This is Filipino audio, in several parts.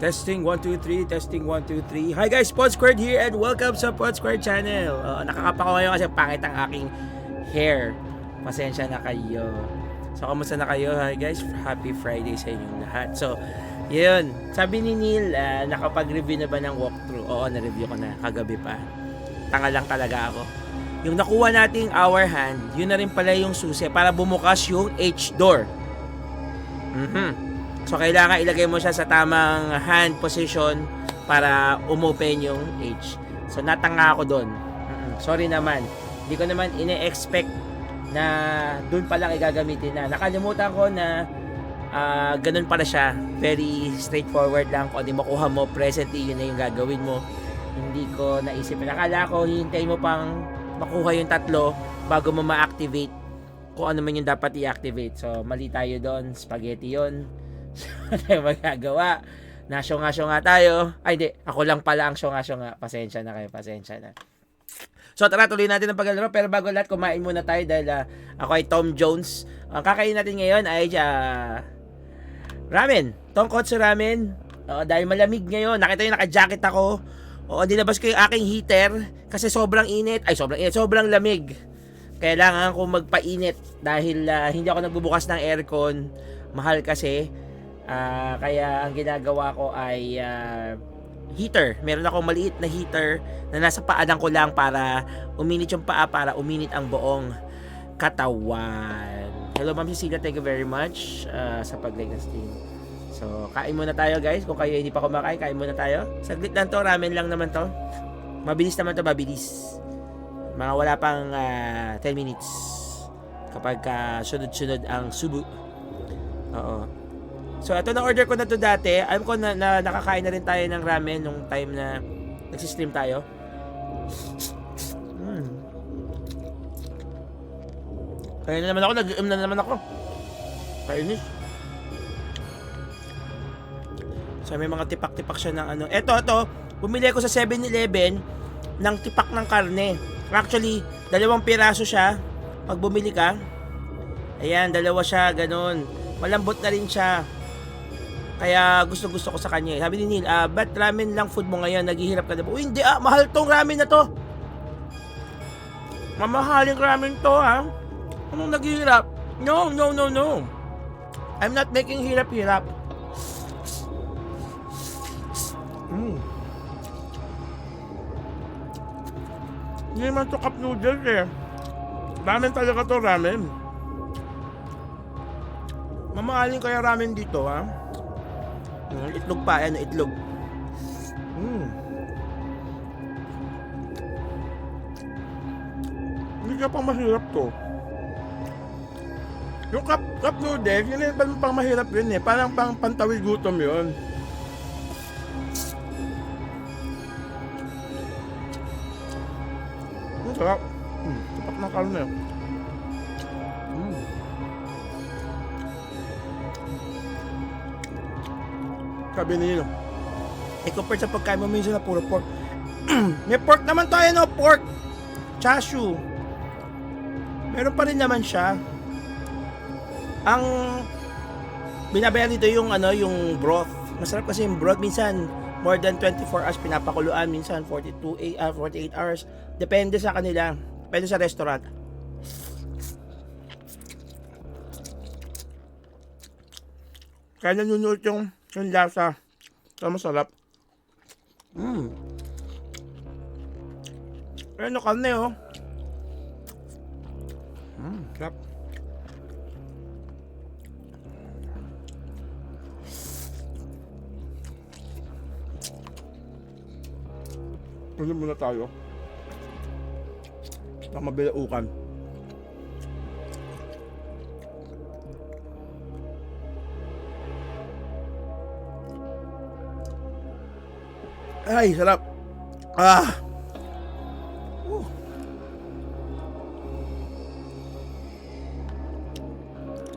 Testing 1 2 3, testing 1 2 3. Hi guys, Pod Squared here and welcome sa Pod Squared channel. Nakakapa ko ngayon kasi pangit ang aking hair. Pasensya na kayo. So, kamusta na kayo? Hi guys, happy Friday sa inyong lahat. So, yun. Sabi ni Neil, nakapag-review na ba ng walkthrough? Oo, na-review ko na kagabi pa. Tanga lang talaga ako. Yung nakuha nating hour hand, yun na rin pala yung susi para bumukas yung H door. So, kailangan ilagay mo siya sa tamang hand position para umopen yung H. So, natanga ako doon. Sorry naman. Hindi ko naman ine-expect na doon pa lang igagamitin na. Nakalimutan ko na ganun pala siya. Very straightforward lang. Kung hindi makuha mo presently, yun na yung gagawin mo. Hindi ko naisip. Nakala ko, hintayin mo pang makuha yung tatlo bago mo ma-activate kung ano man yung dapat i-activate. So, mali tayo doon. Spaghetti yun. So, ano tayo magagawa? Nasyonga-syonga tayo. Ay, hindi. Ako lang pala ang syonga-syonga. Pasensya na kayo. Pasensya na. So, tara, tuloy natin ang paglalaro. Pero bago lahat, kumain muna tayo dahil ako ay Tom Jones. Ang kakain natin ngayon ay ramen. Tonkotsu ramen. Dahil malamig ngayon. Nakita nyo, naka-jacket ako. Nilabas ko yung aking heater kasi sobrang init. Ay, sobrang init. Sobrang lamig. Kailangan ko magpainit dahil hindi ako nagbubukas ng aircon. Mahal kasi. Kaya ang ginagawa ko ay heater. Meron akong maliit na heater na nasa paanan ko lang para uminit yung paa, para uminit ang buong katawan. Hello Ma'am Cecilia, thank you very much sa pag-like ng stream. So, kain muna tayo guys. Kung kayo hindi pa kumakain, kain muna tayo. Saglit lang to, ramen lang naman to. Mabilis naman to, mabilis. Mga wala pang 10 minutes kapag sunod-sunod ang subo. Oo. So, ito na-order ko na to dati. Alam ko na nakakain na rin tayo ng ramen nung time na nagsistream tayo. Kaya na naman ako, nag-iim na naman ako. Kainis. So, may mga tipak-tipak siya ng ano. Ito, bumili ko sa 7-Eleven ng tipak ng karne. Actually, 2 piraso siya pag bumili ka. Ayan, 2 siya, ganun. Malambot na rin siya. Kaya gusto ko sa kanya. Sabi ni Neil, ba't ramen lang food mo ngayon? Naghihirap ka na ba? Uy, hindi mahal tong ramen na to. Mamahaling ramen to, ha? Anong naghihirap? No. I'm not making hirap-hirap. Hindi naman to cup noodles eh. Ramen talaga to, ramen. Mamahaling kaya ramen dito, ha? Itlog pa, itlog. Hindi ka pang mahirap to. Yung cup noodles, yun yung pang mahirap yun eh. Parang pang pantawid gutom yun. Ang sarap. Tapak ng karne. Sabi nila, compare sa pagkain mo minsan na puro pork. May pork naman tayo, no? Pork. Chashu. Meron pa rin naman siya. Ang binabayan dito yung broth. Masarap kasi yung broth. Minsan, more than 24 hours pinapakuluan. Minsan, 48 hours. Depende sa kanila. Depende sa restaurant. Kaya nanunuot yung lasa. Ito masarap. Ano karne, oh. Sarap. Pwede muna tayo. Baka mabilaukan. Ay, sarap.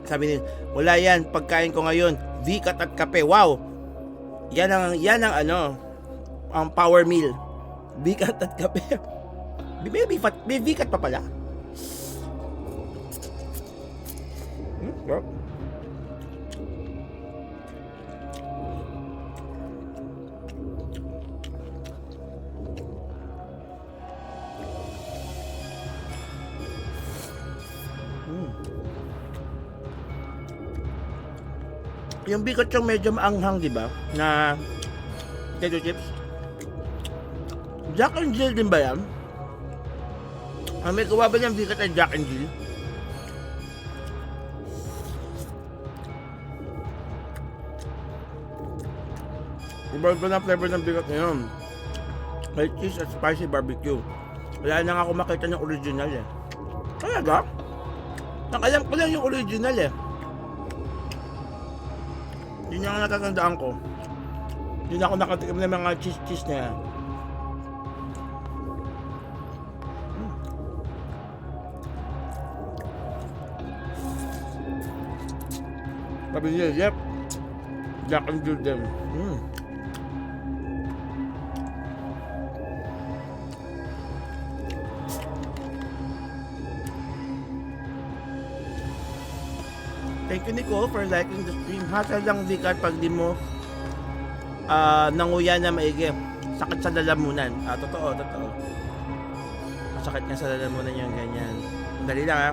Sabi nila, wala yan, pagkain ko ngayon, Vikat at kape. Wow. Yan ang ang power meal. Vikat at kape. May Vikat pa pala. Sarap. Yung bigot yung medyo maanghang, di ba? Na potato chips. Jack and Jill din ba yan? May gawa ba niyang bigot ay Jack and Jill? Iba na flavor ng bigot ngayon. May cheese at spicy barbecue. Wala na nga ako makita ng original eh. Talaga? Nakalam ko lang yung original eh. Yun yung natatandaan ko. Yun ako nakatikim ng mga cheese na yan. Sabi niya, yep. Jack and Jill them. Thank you, Nicole, for liking the stream. Hasal lang Vicar pag di mo nanguya na maigi. Sakit sa lalamunan. Totoo. Masakit nga sa lalamunan yung ganyan. Dali lang ha.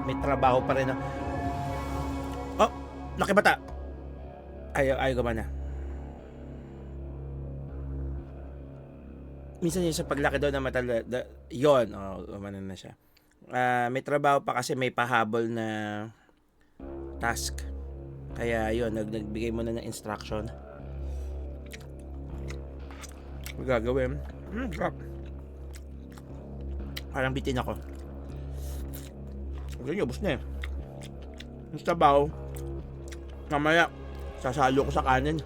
May trabaho pa rin. Oh, laki bata. Ayaw gumana. Minsan yun sa paglaki daw na mata, yun, gumana na siya. May trabaho pa kasi may pahabol na task. Kaya yun, nagbigay mo na ng instruction. Gagawin. Parang bitin ako. Ganyan, ubos na eh. Yung trabaho, mamaya, sasalo ko sa kanin.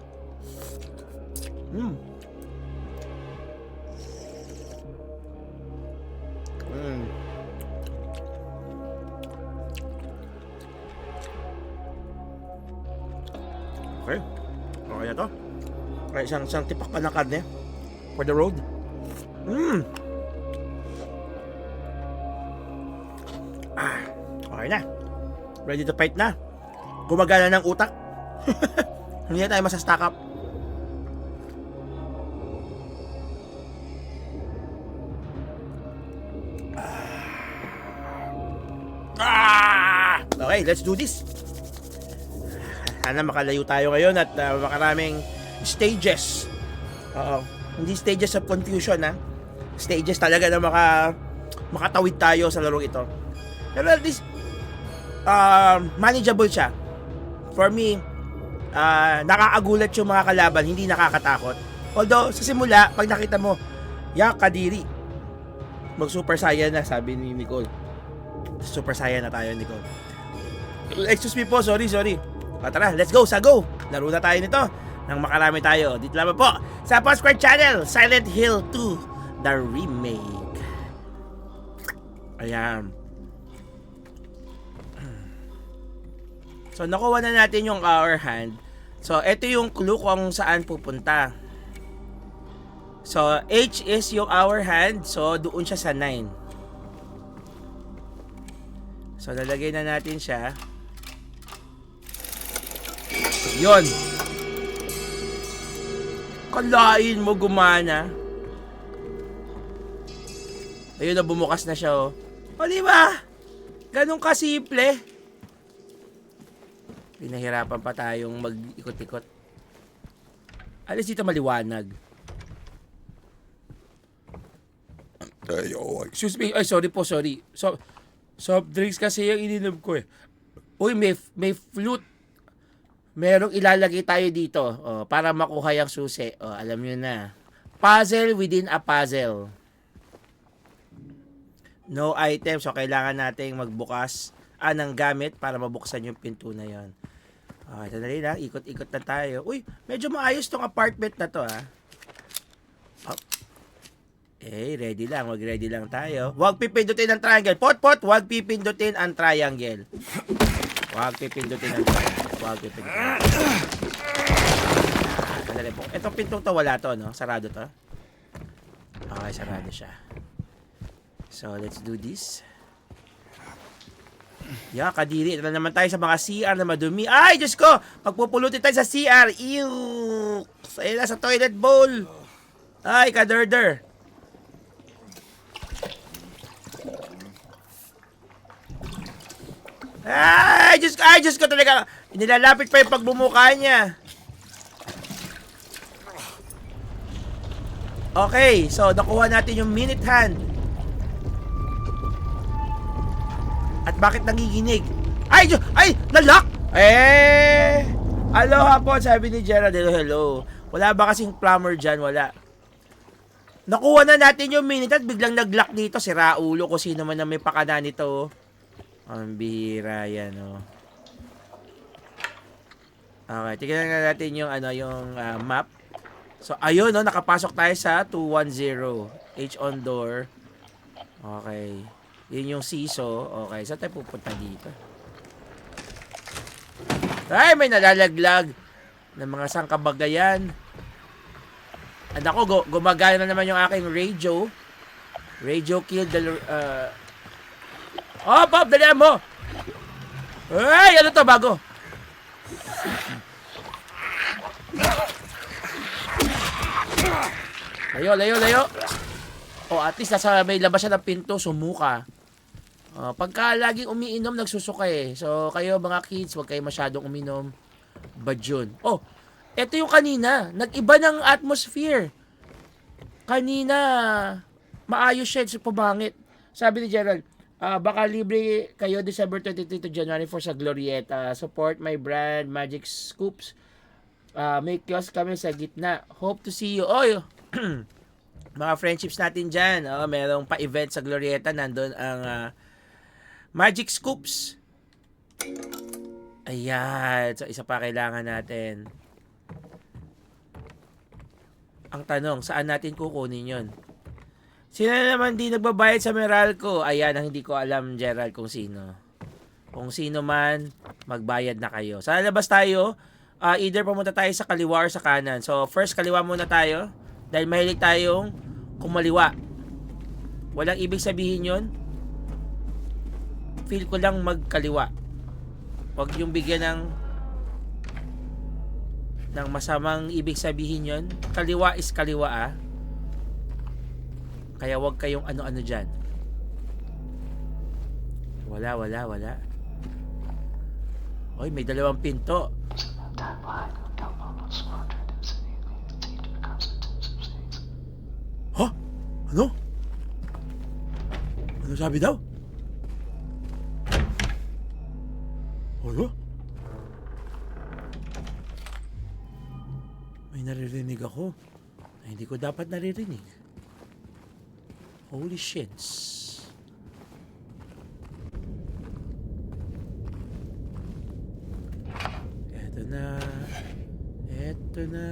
Okay na to. Okay, isang tipak pa ng karne for the road. Okay na. Ready to fight na. Gumagana ng utak. Hindi na tayo masa-stack up. Okay, let's do this. Sana makalayo tayo ngayon at makaraming stages. Hindi stages of confusion ha. Stages talaga na makatawid tayo sa larong ito. Pero at least manageable siya. For me, nakakagulat yung mga kalaban, hindi nakakatakot. Although, sa simula, pag nakita mo, kadiri. Mag-super saiyan na, sabi ni Nicole. Super saiyan na tayo, Nicole. Excuse me po, sorry. Tara, let's go, go! Laro na tayo nito nang makarami tayo. Dito lamang po sa Podsquare Channel, Silent Hill 2, The Remake. Ayan. So, nakuha na natin yung hour hand. So, ito yung clue kung saan pupunta. So, H is yung hour hand. So, doon siya sa 9. So, lalagay na natin siya. Yon. Kalain mo gumana. Ayun na, bumukas na siya, oh. O, diba? Ganun kasimple. Pinahirapan pa tayong mag-ikot-ikot. Alis dito maliwanag. Excuse me. Ay, sorry. Soft drinks kasi yung ininom ko eh. Uy, may flute. Merong ilalagay tayo dito para makuha yung susi. Alam nyo na. Puzzle within a puzzle. No item. So, kailangan nating magbukas ng gamit para mabuksan yung pinto na yon. Ito na rin ha. Ikot-ikot na tayo. Uy, medyo maayos tong apartment na to ha. Ready lang. Mag-ready lang tayo. Huwag pipindutin ang triangle. Pot! Huwag pipindutin ang triangle. Huwag pipindutin ang triangle. Huwag pipindutin. Sandali po. Itong pinto to wala to, no? Sarado to. Okay, sarado siya. So, let's do this. Yeah, kadiri. Ito na naman tayo sa mga CR na madumi. Ay, Diyos ko! Pagpupulutin tayo sa CR. Ew! Ayun na, sa toilet bowl. Ay, kaderder. Ay, Diyos ko talaga. Nilalapit pa yung pagbumuka niya. Okay, so nakuha natin yung minute hand. At bakit nangiginig? Ay, nalock! Aloha po, sabi ni Gerald. Hello. Wala ba kasing plumber dyan? Wala. Nakuha na natin yung minute at biglang nag-lock dito. Si Raulo, kung sino man na may pakana nito. Ang bihira yan, oh. Okay, tignan na natin yung, yung map. So, ayun, no, nakapasok tayo sa 210. H on door. Okay. Yun yung CISO. Okay, saan tayo pupunta dito? Ay, may nalalaglag ng mga sangkabagayan. And ako, gumagana na naman yung aking radio. Radio killed the... Oh, Bob, dalihan mo! Ay, ano to, bago? Layo. O, at least nasa may labas siya ng pinto, sumuka. Pagka laging umiinom, nagsusuka eh. So, kayo mga kids, huwag kayo masyadong uminom. Bad yun. Oh, eto yung kanina. Nag-iba ng atmosphere. Kanina, maayos siya. So, pabangit. Sabi ni Gerald, baka libre kayo December 23 to January 4 sa Glorieta. Support my brand, Magic Scoops. May kiosk kami sa gitna. Hope to see you. Oh, mga friendships natin dyan. Merong pa-event sa Glorieta. Nandun ang Magic Scoops. Ayan. So, isa pa kailangan natin. Ang tanong, saan natin kukunin yun? Sino naman di nagbabayad sa Meralco? Ayan, ang hindi ko alam, Gerald, kung sino. Kung sino man, magbayad na kayo. Sa labas tayo, either pumunta tayo sa kaliwa or sa kanan. So, first, kaliwa muna tayo. Dahil mahilig tayong kumaliwa. Walang ibig sabihin yun. Feel ko lang magkaliwa. Huwag yung bigyan ng masamang ibig sabihin yun. Kaliwa is kaliwa, Kaya huwag kayong ano-ano dyan. Wala. Oy, may dalawang pinto. Huh? Ano? Ano sabi daw? Ano? May naririnig ako na hindi ko dapat naririnig. Holy shits. Eto na.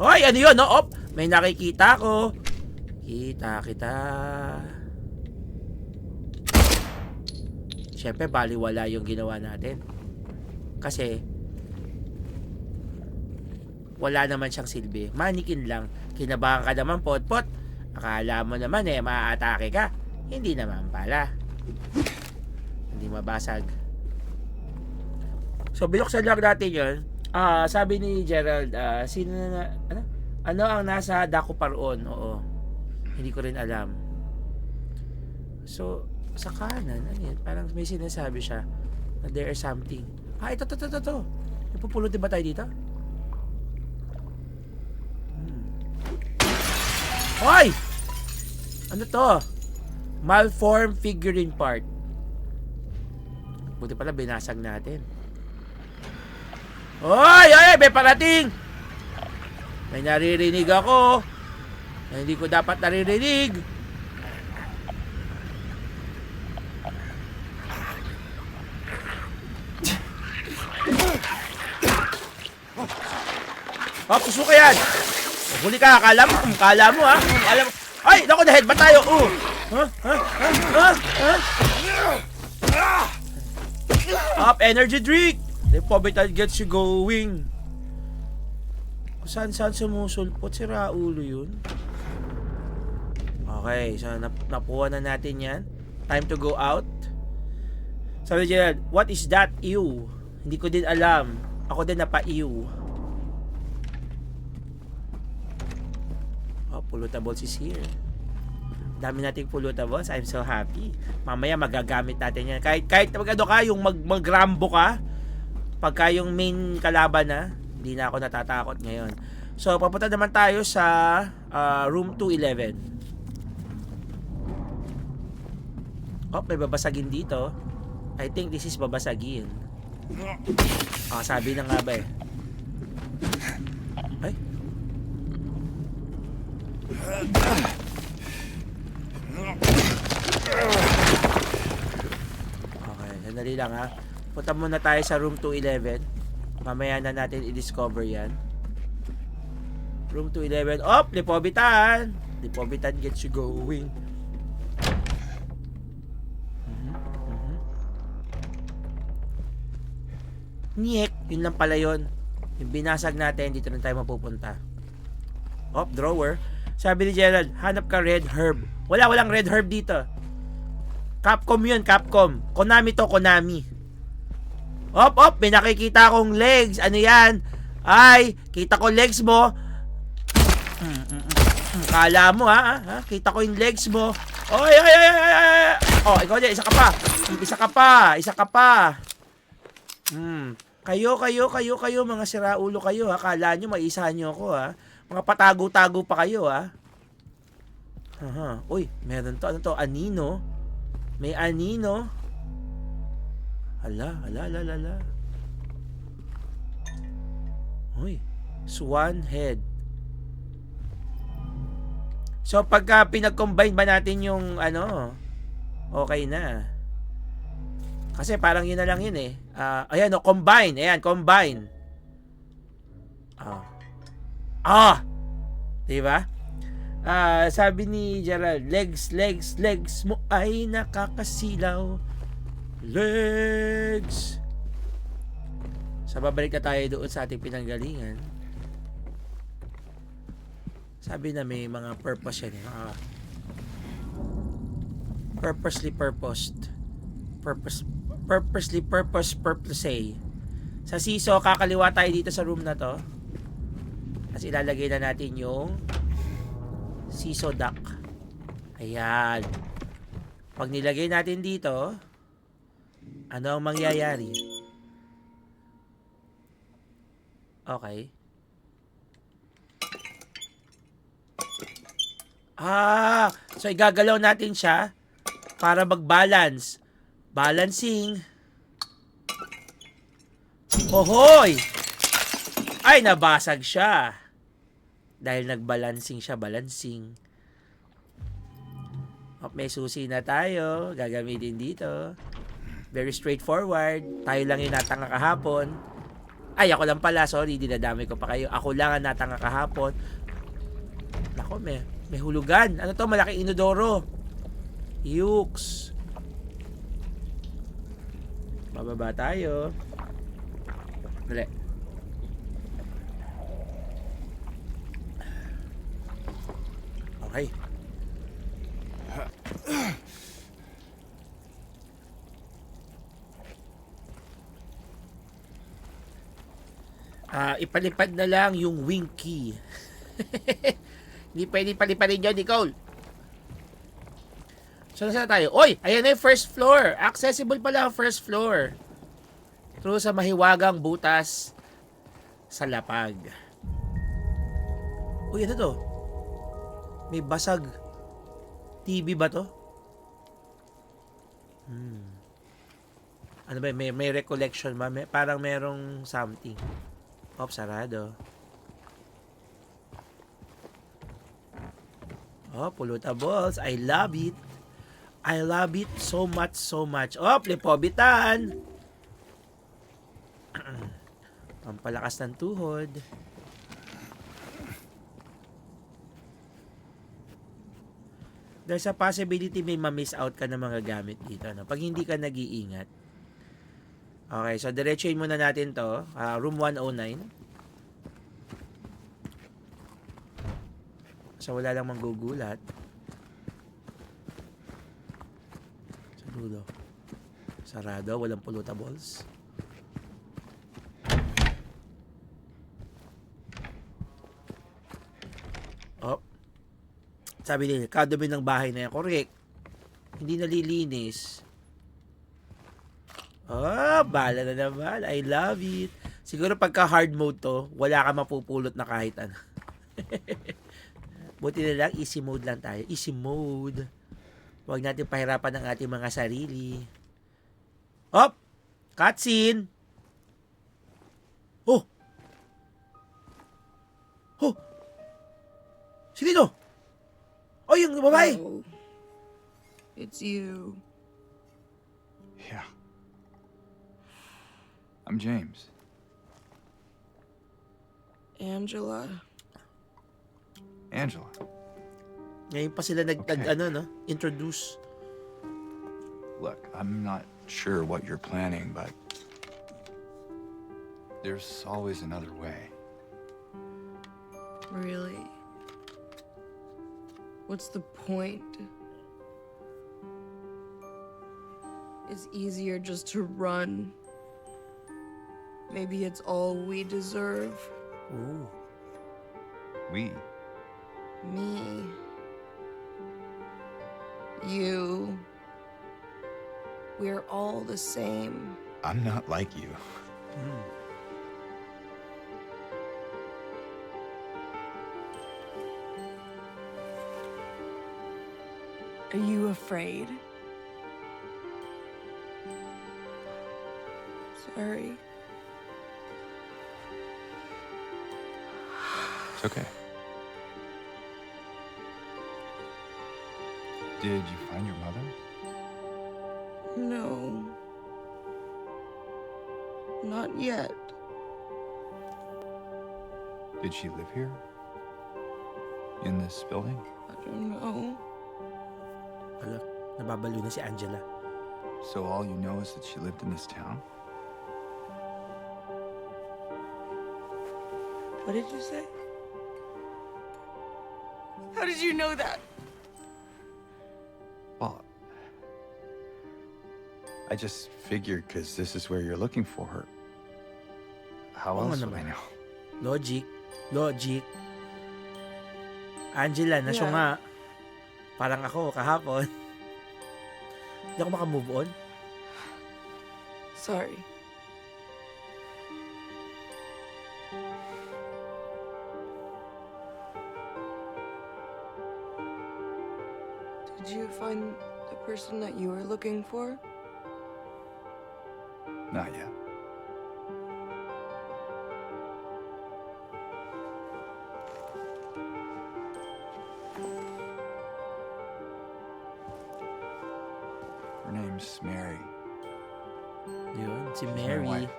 Hoy, ano yun, no? Op, may nakikita ko. Kita. Siyempre, baliwala yung ginawa natin. Kasi, wala naman siyang silbi. Manikin lang. Kinabahan ka naman, pot-pot. Akala mo naman maaatake ka. Hindi naman pala. Hindi mabasag. So, binuksan lang natin yun. Sabi ni Gerald, sino na, ano ang nasa Daco Paron? Oo. Hindi ko rin alam. So, sa kanan, ano yan? Parang may sinasabi siya na there is something. Ito. Ipupulot din ba tayo dito? Hoy! Ano to? Malformed figurine part. Buti pala binasag natin. Hoy! May parating! May naririnig ako na hindi ko dapat naririnig. Susuka yan! Huli ka, kala mo ha? Alam mo. Ay, naku, na-headbutt tayo. Up, energy drink. The Pobital gets you going. Saan sumusulpot si Raulo yun? Okay, so napuha na natin yan. Time to go out. Sabi niya, what is that? Ew. Hindi ko din alam. Ako din napa-ew. Oh, pollutables is here. Dami nating pollutables. I'm so happy. Mamaya magagamit natin yan. Kahit ano ka, yung mag-rambo ka, pagka yung main kalaban na, hindi na ako natatakot ngayon. So, papunta naman tayo sa room 211. Oh, may babasagin dito. I think this is babasagin. Sabi na nga ba eh. Ay. Okay, sandali lang ha. Punta muna tayo sa room 211. Mamaya na natin i-discover yan. Room 211. Oh, Lipobitan! Lipobitan gets you going. Nyek, yun lang pala yun. Yung binasag natin, dito na tayo mapupunta. Oh, drawer. Sabi ni Gerald, hanap ka red herb. Walang red herb dito. Capcom yun, Capcom. Konami to, Konami. Op, may nakikita akong legs. Ano yan? Ay, kita ko legs mo. Kala mo ha? Kita ko yung legs mo. Oy. Oh, ikaw din, isa ka pa. Kayo, mga siraulo kayo ha. Kala nyo, maisahan nyo ako ha. Mga patago-tago pa kayo ha. Uy, meron to. Ano to? Anino. May anino. Hala. Uy, swan head. So, pagka pinag-combine ba natin yung okay na. Kasi parang yun na lang yun eh. Ayan combine. Ayan, combine. Diba? Sabi ni Gerald, legs mo ay nakakasilaw. Legs. So, babalik na tayo doon sa ating pinanggalingan. Sabi na may mga purpose yan. Purposely purposed. Purposely. Sa siso, kakaliwa tayo dito sa room na to. Tapos ilalagay na natin yung siso duck. Ayan. Pag nilagay natin dito, ano ang mangyayari? Okay. So igagalaw natin siya para mag-balance. Balancing. Ohoy! Ay, nabasag siya. Dahil nag-balancing siya, balancing. May susi na tayo. Gagamitin dito. Very straightforward. Tayo lang yung natanga kahapon. Ay, ako lang pala. Sorry, dinadami ko pa kayo. Ako lang ang natanga kahapon. Nako, may hulugan. Ano to? Malaking inodoro. Yukes. Bababa tayo. Dali. Okay. Ipalipad na lang yung wing key. Hindi pwede palipadin yun, Nicole. So, nasa tayo? Oy! Ayan na yung first floor. Accessible pala ang first floor. Through sa mahiwagang butas sa lapag. Uy, ano to? May basag. TV ba to? Ano ba? May recollection ba? Parang merong something. Sarado. Pollutables. I love it. I love it so much, so much. Lipobitan. Pampalakas ng tuhod. There's a possibility may ma-miss out ka ng mga gamit dito. Pag hindi ka nag-iingat. Okay, so diretsuhin muna natin to. Room 109. So wala lang manggugulat. Dulo. Sarado, walang pollutables. Oh. Sabi nila, kadumi ng bahay na yan. Correct. Hindi nalilinis. Oh, bala na naman. I love it. Siguro pagka hard mode to, wala ka mapupulot na kahit ano. Buti na lang, easy mode lang tayo. Easy mode. Huwag natin pahirapan ang ating mga sarili. Hop! Cutscene! Oh! Oh! Sino? Oh, yung babae! Oh, it's you. Yeah. I'm James. Angela. Angela. Ngayon pa sila Okay. introduce. Look, I'm not sure what you're planning, but there's always another way. Really? What's the point? It's easier just to run. Maybe it's all we deserve. Ooh. We? Me. You. We're all the same. I'm not like you. Mm. Are you afraid? Sorry. It's okay. Did you find your mother? No. Not yet. Did she live here? In this building? I don't know. Hala, nababalo na si Angela. So all you know is that she lived in this town? What did you say? How did you know that? Well, I just figured because this is where you're looking for her. How Oo nga else would I naman. know? Logic. Logic. Angela, na siya Yeah. nga. Parang ako, kahapon. Hindi ako makamove on. Sorry. Did you find the person that you were looking for? Not yet. Her name's Mary. Yun, si She's my Mary. wife.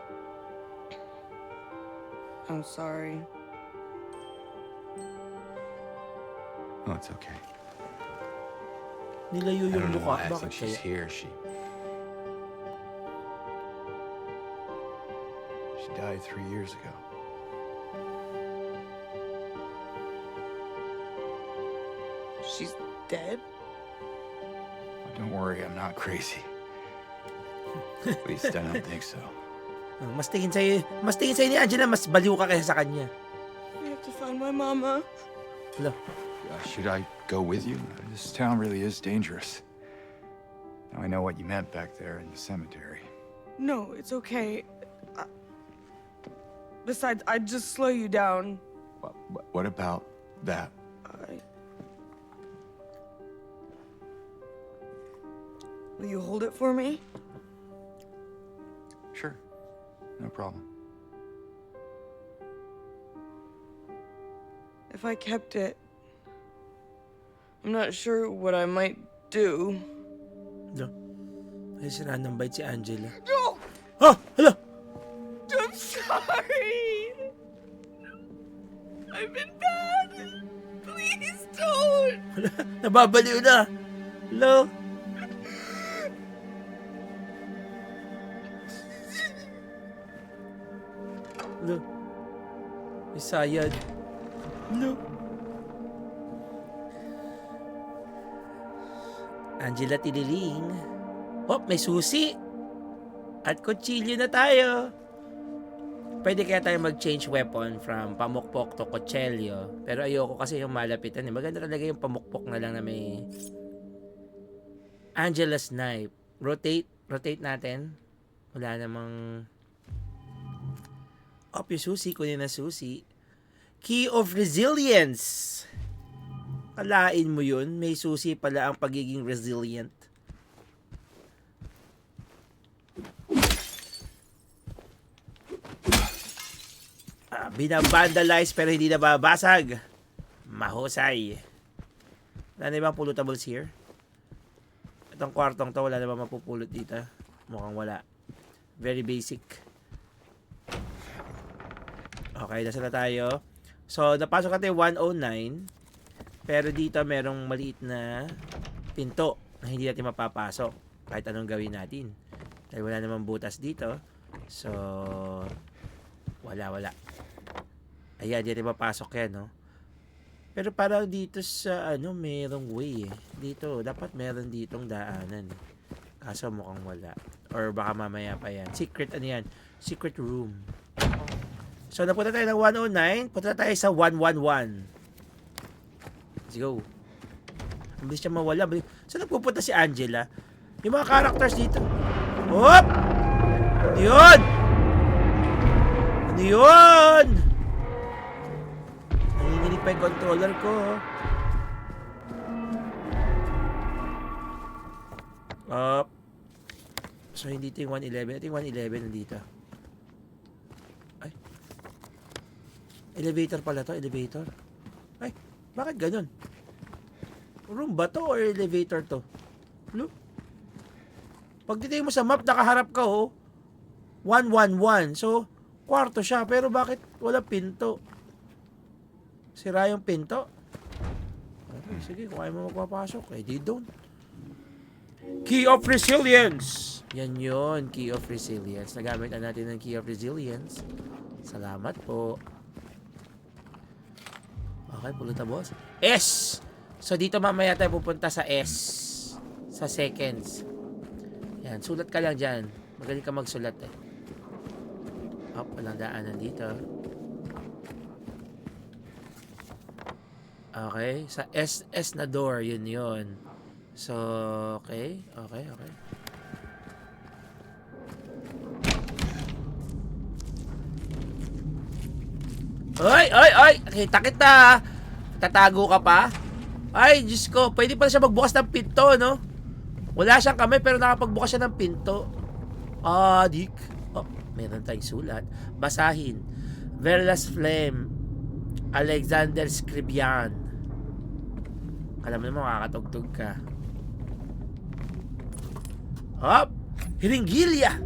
I'm sorry. Oh, it's okay. Nilayo I yung don't know mukha. why I Bakit think she's kaya? here. She died 3 years ago. She's dead? Oh, don't worry, I'm not crazy. At least I don't think so. Mas tingin sa'yo ni Angela, mas baliw ka kaysa sa kanya. We have to find my mama. Hala, Should I go with you? This town really is dangerous. Now I know what you meant back there in the cemetery. No, it's okay. Besides, I'd just slow you down. What about that? Will you hold it for me? Sure, no problem. If I kept it, I'm not sure what I might do. hala. Ay, sira ng bite si Angela. No! Ha! Hala! I'm sorry! I've been bad! Please don't! Hala, nababaliw na. Hello? Hello? May sayad. Hello? Angela Tililing. Oh, may susi. At kutsilyo na tayo. Pwede kaya tayo mag-change weapon from pamukpok to kutsilyo. Pero ayoko kasi yung malapitan. Maganda talaga yung pamukpok na lang na may Angela's knife. Rotate natin. Wala namang... Oh, yung susi. Kunin na susi. Key of Resilience. Kalain mo yun. May susi pala ang pagiging resilient. Binabandalize pero hindi nababasag. Mahusay. Wala na ibang pulutables here? Itong kwartong to, wala na ba mapupulot dito? Mukhang wala. Very basic. Okay, nasa na tayo. So, napasok natin 109. Pero dito merong maliit na pinto na hindi natin mapapasok. Kahit anong gawin natin. Dahil wala namang butas dito. So, wala. Ayan, di natin mapasok yan, no? Pero parang dito sa, merong way, eh. Dito, dapat meron ditong daanan, eh. Kaso mukhang wala. Or baka mamaya pa yan. Secret, Secret room. So, napunta tayo ng 109. Punta tayo sa 111. Let's go. Ang bilis siya mawala. Saan nagpupunta si Angela? Yung mga characters dito. Hop! Ano yun? Ano yun? Nanginginig pa yung controller ko. Up. So, hindi ito yung 111. Ito yung 111 nandito. Ay. Elevator pala to. Elevator. Ay, bakit ganun? Room ba to or elevator to? Look. Pag titingin mo sa map, nakaharap ka, 111. So, kwarto siya. Pero bakit wala pinto? Sira yung pinto? Okay, sige, kung ayaw mo magpapasok, di don't. Key of Resilience! Yan yun, Key of Resilience. Nagamit na natin ng Key of Resilience. Salamat po. Okay, pulutan boss. S! So, dito mamaya tayo pupunta sa S. Sa seconds. Yan, sulat ka lang dyan. Magaling ka magsulat, eh. Oh, walang daanan dito. Okay, sa S na door, yun. So, okay. Oy! Kita! Tatago ka pa? Ay, Diyos ko, pwede pala siya magbukas ng pinto, no? Wala siyang kamay pero nakapagbukas siya ng pinto. Dik. Oh, meron tayong sulat. Basahin. Verlas Flame. Alexander Scribian. Alam mo makakatugtog ka. Hop! Hiringilya!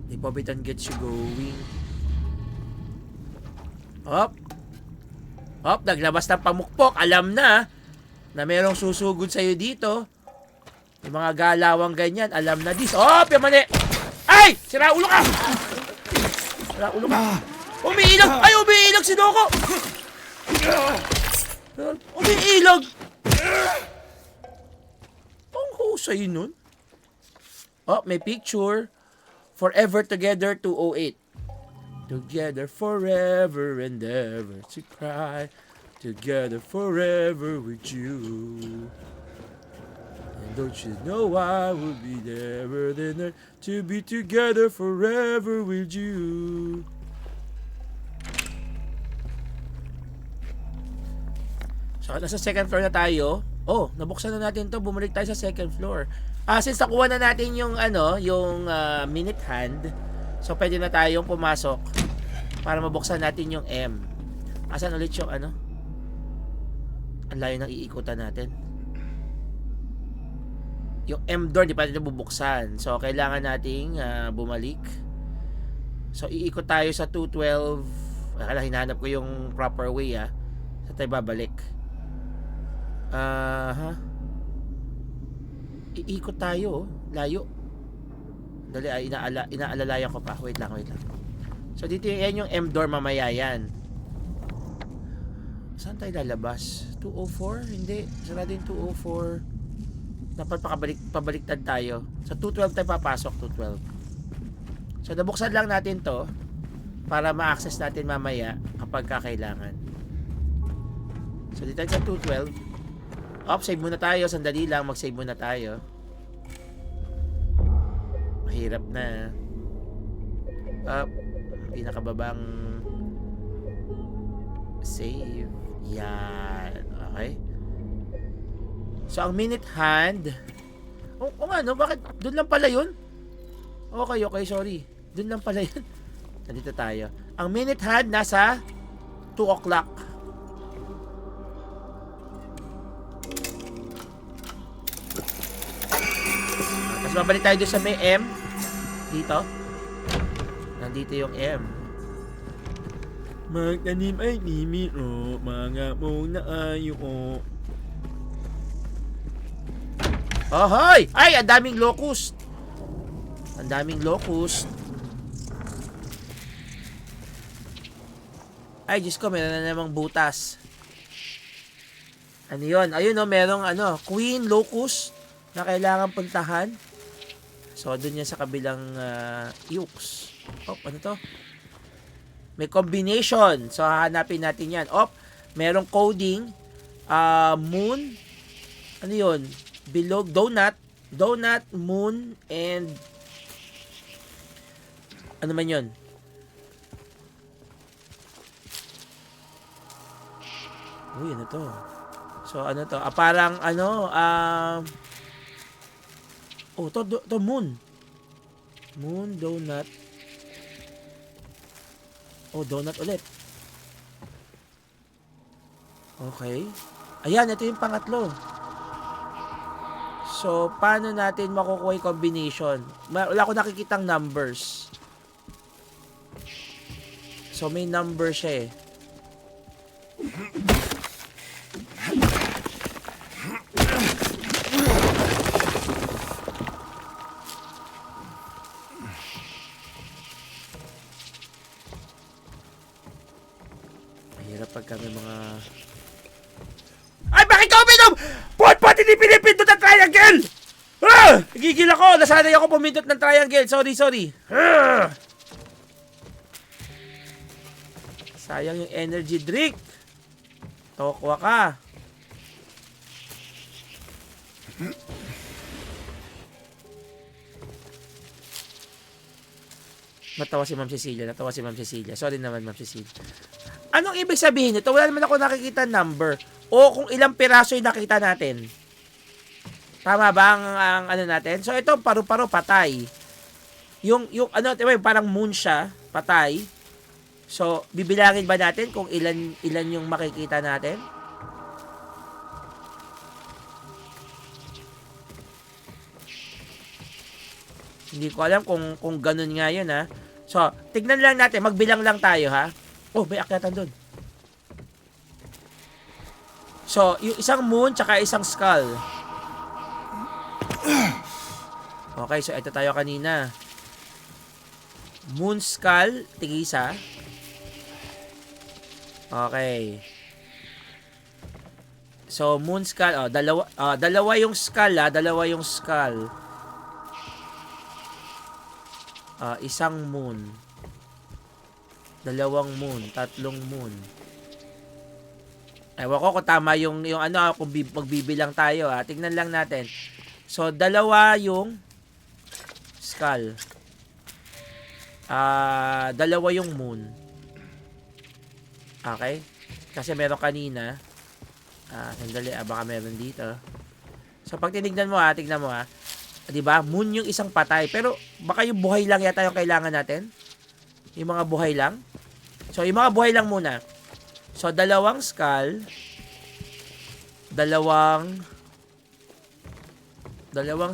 The Pobitan gets you going. Hop! Naglabas ng pamukpok. Alam na merong susugod sa'yo dito. Yung mga galawang ganyan, alam na this. Yung mani! Ay! Sira ulo ka! Umiilag! Ay, umiilag si Doko! Umiilag! Ang husay nun. May picture. Forever Together 208. Together forever and ever to cry. Together forever with you. And don't you know I will be there than to be together forever with you. So, nasa second floor na tayo. Nabuksan na natin to. Bumalik tayo sa second floor. Since nakuha na natin yung minute hand, so pwede na tayong pumasok para mabuksan natin yung M. Asan ulit yung Ang layo ng iikutan natin. Yung M door, di pa natin bubuksan. So, kailangan nating bumalik. So, iikot tayo sa 212. Hinahanap ko yung proper way, Sa tayo babalik. Iikot tayo, layo. Dali, inaalalayan ko pa. Wait lang. So, dito yan yung M door mamaya yan. Saan tayo lalabas? 204? Hindi. Sarado yung 204. Dapat pabaliktad tayo. Sa 212 tayo papasok. 212. So, nabuksan lang natin to para ma-access natin mamaya kapag kakailangan. So, dito tayo sa 212. Save muna tayo. Sandali lang. Mag-save muna tayo. Mahirap na. Pinakababang save. Yan. Okay. So, ang minute hand. Bakit? Doon lang pala yun? Okay, sorry. Doon lang pala yun. Nandito tayo. Ang minute hand nasa 2 o'clock. Tapos babalik tayo doon sa may M. Dito. Nandito yung M. Magtanim ay nimiro, mga mong naayo. Ahoy! Ay, ang daming locust. Ay, Diyos ko, meron na namang butas. Ano yun? Ayun, merong queen locust na kailangan puntahan. So, doon yan sa kabilang Ukes. Ano to? May combination. So, hahanapin natin yan. Merong coding. Moon. Ano yun? Below, donut, moon, and ano man yun? Uy, ano to? So, ano to? Parang, to moon. Moon, donut. Donut ulit. Okay. Ayan, ito yung pangatlo. So, paano natin makukuha yung combination? Wala ko nakikitang numbers. So, may number siya eh. Mahirap pag kami mga... Ay, bakit ka uminom? Pot, hindi pinipindot ang triangle! Nagigil ako! Nasanay ako pumindot ng triangle. Sorry. Sayang yung energy drink. Tokwa ka. Natawa si Ma'am Cecilia. Sorry naman, Ma'am Cecilia. Anong ibig sabihin nito? Wala naman ako nakikita number. O kung ilang piraso yung nakita natin. Tama ba ang ano natin? So, ito, paru-paro, patay. Yung parang moon siya, patay. So, bibilangin ba natin kung ilan yung makikita natin? Hindi ko alam kung ganun nga yun, ha. So, tignan lang natin. Magbilang lang tayo, ha. May akyatan dun. So, yung isang moon tsaka isang skull. Okay, so ito tayo kanina. Moon skull, tigisa. Okay. So, moon skull, dalawa yung skull, dalawa yung skull. Isang moon. Dalawang moon, tatlong moon. Ewan ko kung tama yung kung magbibilang tayo, ha. Tignan lang natin. So, dalawa yung skull. Dalawa yung moon. Okay? Kasi meron kanina. Sandali, baka meron dito. So, pag tinignan mo, tignan mo, 'di ba? Moon yung isang patay, pero baka yung buhay lang yata yung kailangan natin. Yung mga buhay lang. So, yung mga buhay lang muna. So, dalawang skull, dalawang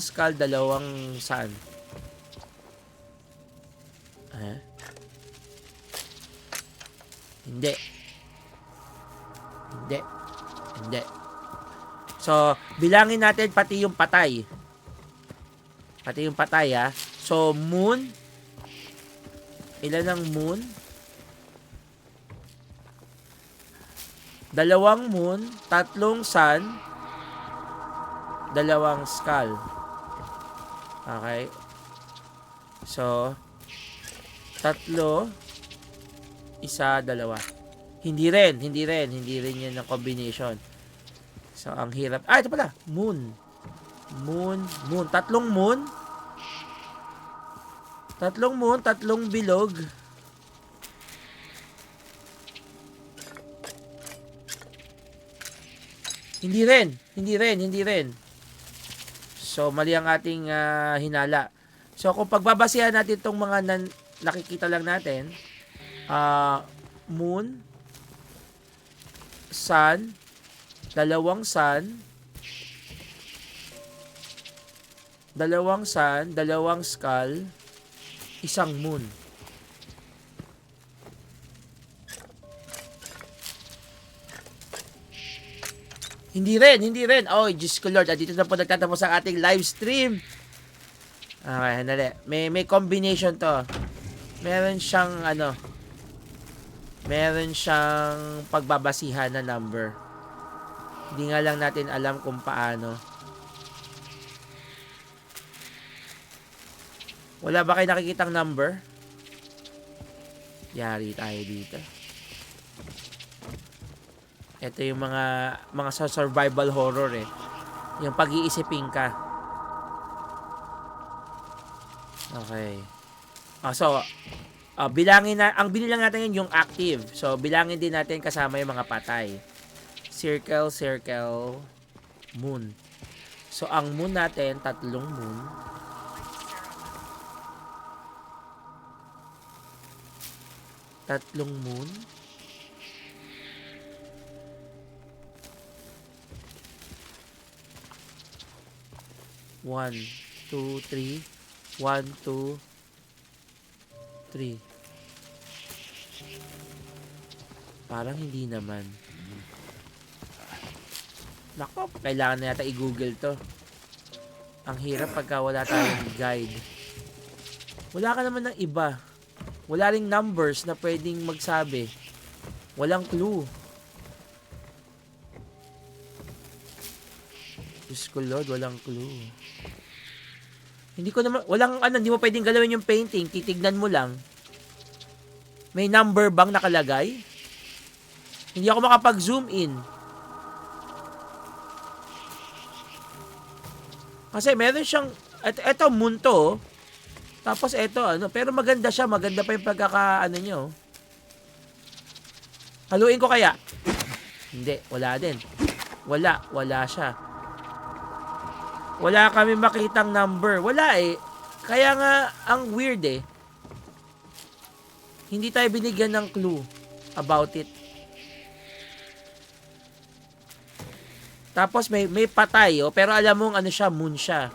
skull, dalawang saan? Hindi. So, bilangin natin pati yung patay. So, moon. Ilan ang moon? 2 moon, 3 sun, 2 skull. Okay. So, 3, 1, 2. Hindi rin yun ang combination. So, ang hirap. Ah, ito pala. Moon. 3 moon. 3 moon, 3 bilog. Hindi rin. So, mali ang ating hinala. So, kung pagbabasihan natin itong mga nakikita lang natin, moon, sun, 2 sun, 2 sun, 2 skull, 1 moon. Hindi rin. Oh, Diyos ko Lord, dito na po nagtatapos ang ating live stream. Okay, handali. May combination to. Meron siyang pagbabasihan na number. Hindi nga lang natin alam kung paano. Wala ba kayo nakikitang number? Yari tayo dito. Ito yung mga survival horror eh. Yung pag-iisipin ka. Okay. So, bilangin na, ang binilang natin yun yung active. So, bilangin din natin kasama yung mga patay. Circle, moon. So, ang moon natin, 3 moon. Tatlong moon. One, two, three. 1, 2, 3. Parang hindi naman. Nako, kailangan na yata i-google to. Ang hirap pagka wala tayong guide. Wala ka naman ng iba. Wala ring numbers na pwedeng magsabi. Walang clue. Diyos ko Lord, walang clue. Hindi ko naman, hindi mo pwedeng galawin yung painting, titignan mo lang. May number bang nakalagay? Hindi ako makapag-zoom in. Kasi meron siyang, eto moon to, tapos eto, pero maganda siya, maganda pa yung nyo. Haluin ko kaya? Hindi, wala din. Wala siya. Wala kami makitang number. Wala eh. Kaya nga, ang weird eh. Hindi tayo binigyan ng clue about it. Tapos may patay oh, pero alam mong siya, moon siya.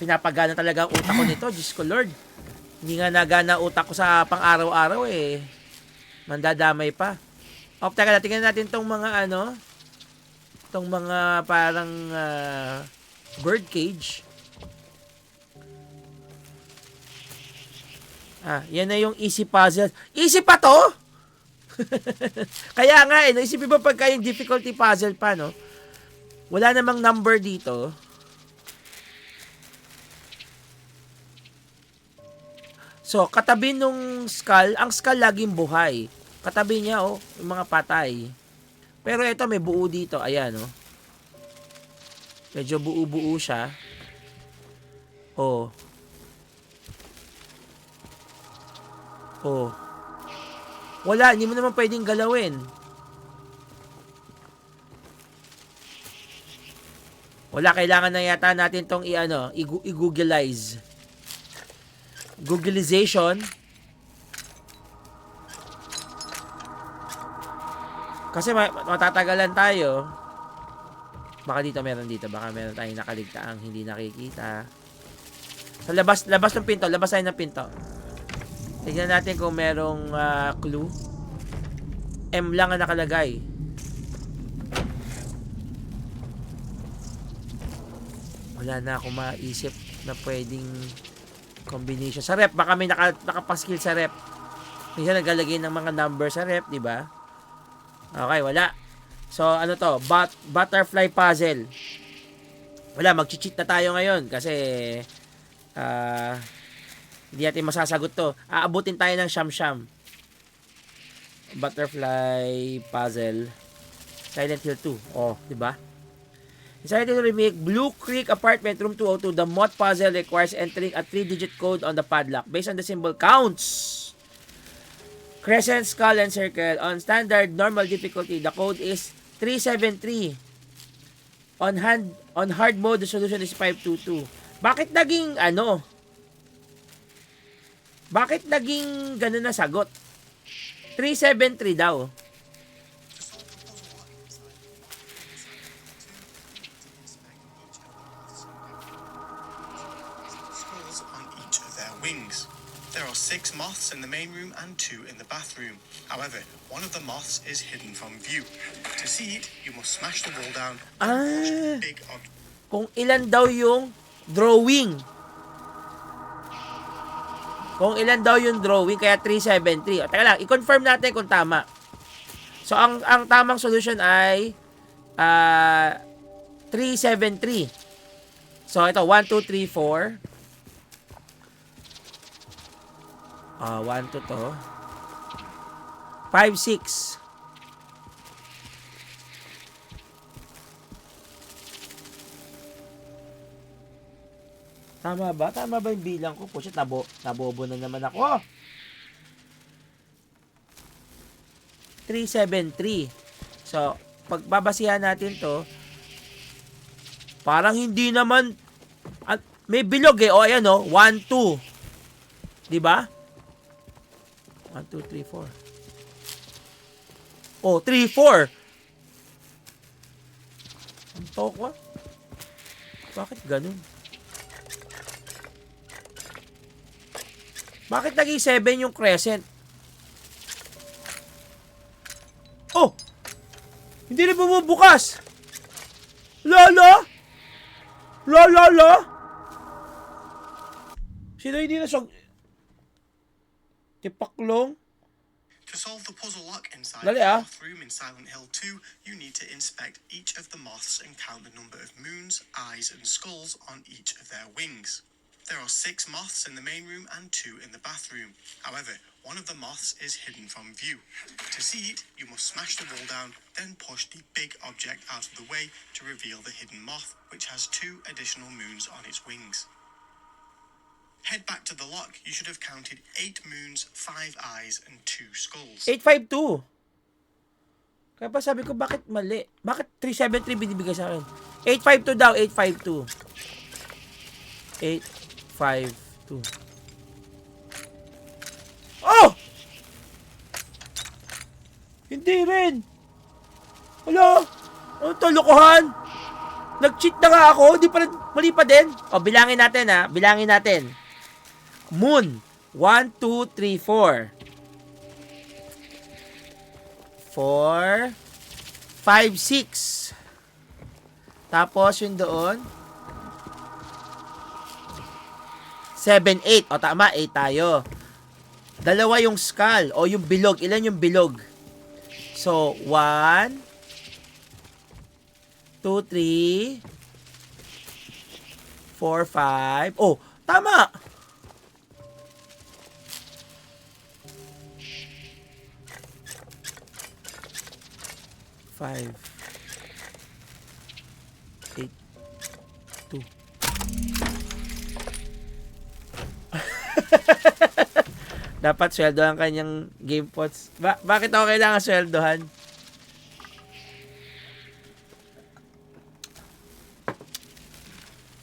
Pinapagana talaga ang utak ko nito, Diyos ko Lord. Hindi nga nagana utak ko sa pang-araw-araw eh. Mandadamay pa. Teka, tingnan natin tong mga tong mga parang bird cage. Yan na yung easy puzzle. Easy pa to? Kaya nga naisipin ba pagka yung difficulty puzzle pa, no? Wala namang number dito. So, katabi nung skull, ang skull laging buhay. Katabi niya, yung mga patay. Pero ito, may buo dito. Ayan, medyo buo-buo siya. Wala, hindi mo naman pwedeng galawin. Wala, kailangan na yata natin tong i-googleize. Googleization. Kasi matatagalan tayo. Baka meron dito. Baka meron tayong nakaligtaang hindi nakikita. Sa labas ng pinto. Labas tayo ng pinto. Tignan natin kung merong clue. M lang ang nakalagay. Wala na akong maisip na pwedeng combination. Sa rep, baka may nakapaskill sa rep. Minsan naglalagay ng mga number sa rep, di ba? Okay, wala. So, ano to? Butterfly puzzle. Wala, mag-cheat na tayo ngayon kasi hindi natin masasagot to. Aabutin tayo ng siyam-siyam. Butterfly puzzle. Silent Hill 2. Oh, di ba? In Silent Hill Remake, Blue Creek Apartment Room 202, the moth puzzle requires entering a 3-digit code on the padlock. Based on the symbol counts. Crescent, skull, and circle. On standard normal difficulty, the code is 373. On hard mode, the solution is 522. Bakit naging Bakit naging ganun na sagot? 373 daw. Skulls on each of their wings. There are 6 moths in the main room and 2 in the bathroom. However, one of the moths is hidden from view. To see it, you must smash the wall down and push the big object. Kung ilan daw yung drawing. Kung ilan daw yung drawing, kaya 373. O, teka lang, i-confirm natin kung tama. So, ang tamang solution ay 373. So, ito, 1, 2, 3, 4. 1 to 5, 6. Tama ba? Tama ba yung bilang ko? Pushit, nabobo na naman ako. 373. So, pagbabasihan natin to, parang hindi naman, may bilog eh. O, ayan o, 1, 2. Diba? 1, 2, 3, 4. Oh, 3, 4. Ang tokwa? Bakit ganun? Bakit naging 7 yung crescent? Oh! Hindi na bumubukas! Lala! Lala! Sino hindi na Tipaklong? To solve the puzzle lock inside Dali, the ah. bathroom in Silent Hill 2, you need to inspect each of the moths and count the number of moons, eyes, and skulls on each of their wings. There are 6 moths in the main room and 2 in the bathroom. However, one of the moths is hidden from view. To see it, you must smash the wall down, then push the big object out of the way to reveal the hidden moth, which has 2 additional moons on its wings. Head back to the lock. You should have counted 8 moons, 5 eyes, and 2 skulls. 852. Kaya pa sabi ko, bakit mali? Bakit 373 binibigay sa akin? 852 daw, 852. 852. Oh! Hindi rin. Wala. Ano to, lokohan? Nag-cheat na nga ako. Hindi pa rin, mali pa din. O, bilangin natin ha. Bilangin natin. Moon. 1, 2, 3, 4. 4, 5, 6. Tapos yung doon 7, 8. O tama, 8 tayo. Dalawa yung skull o yung bilog. Ilan yung bilog? So, 1, 2, 3, 4, 5. Oh, tama. Five, 8, 2. Dapat sweldohan kanyang game pots. Bakit ako kailangan sweldohan?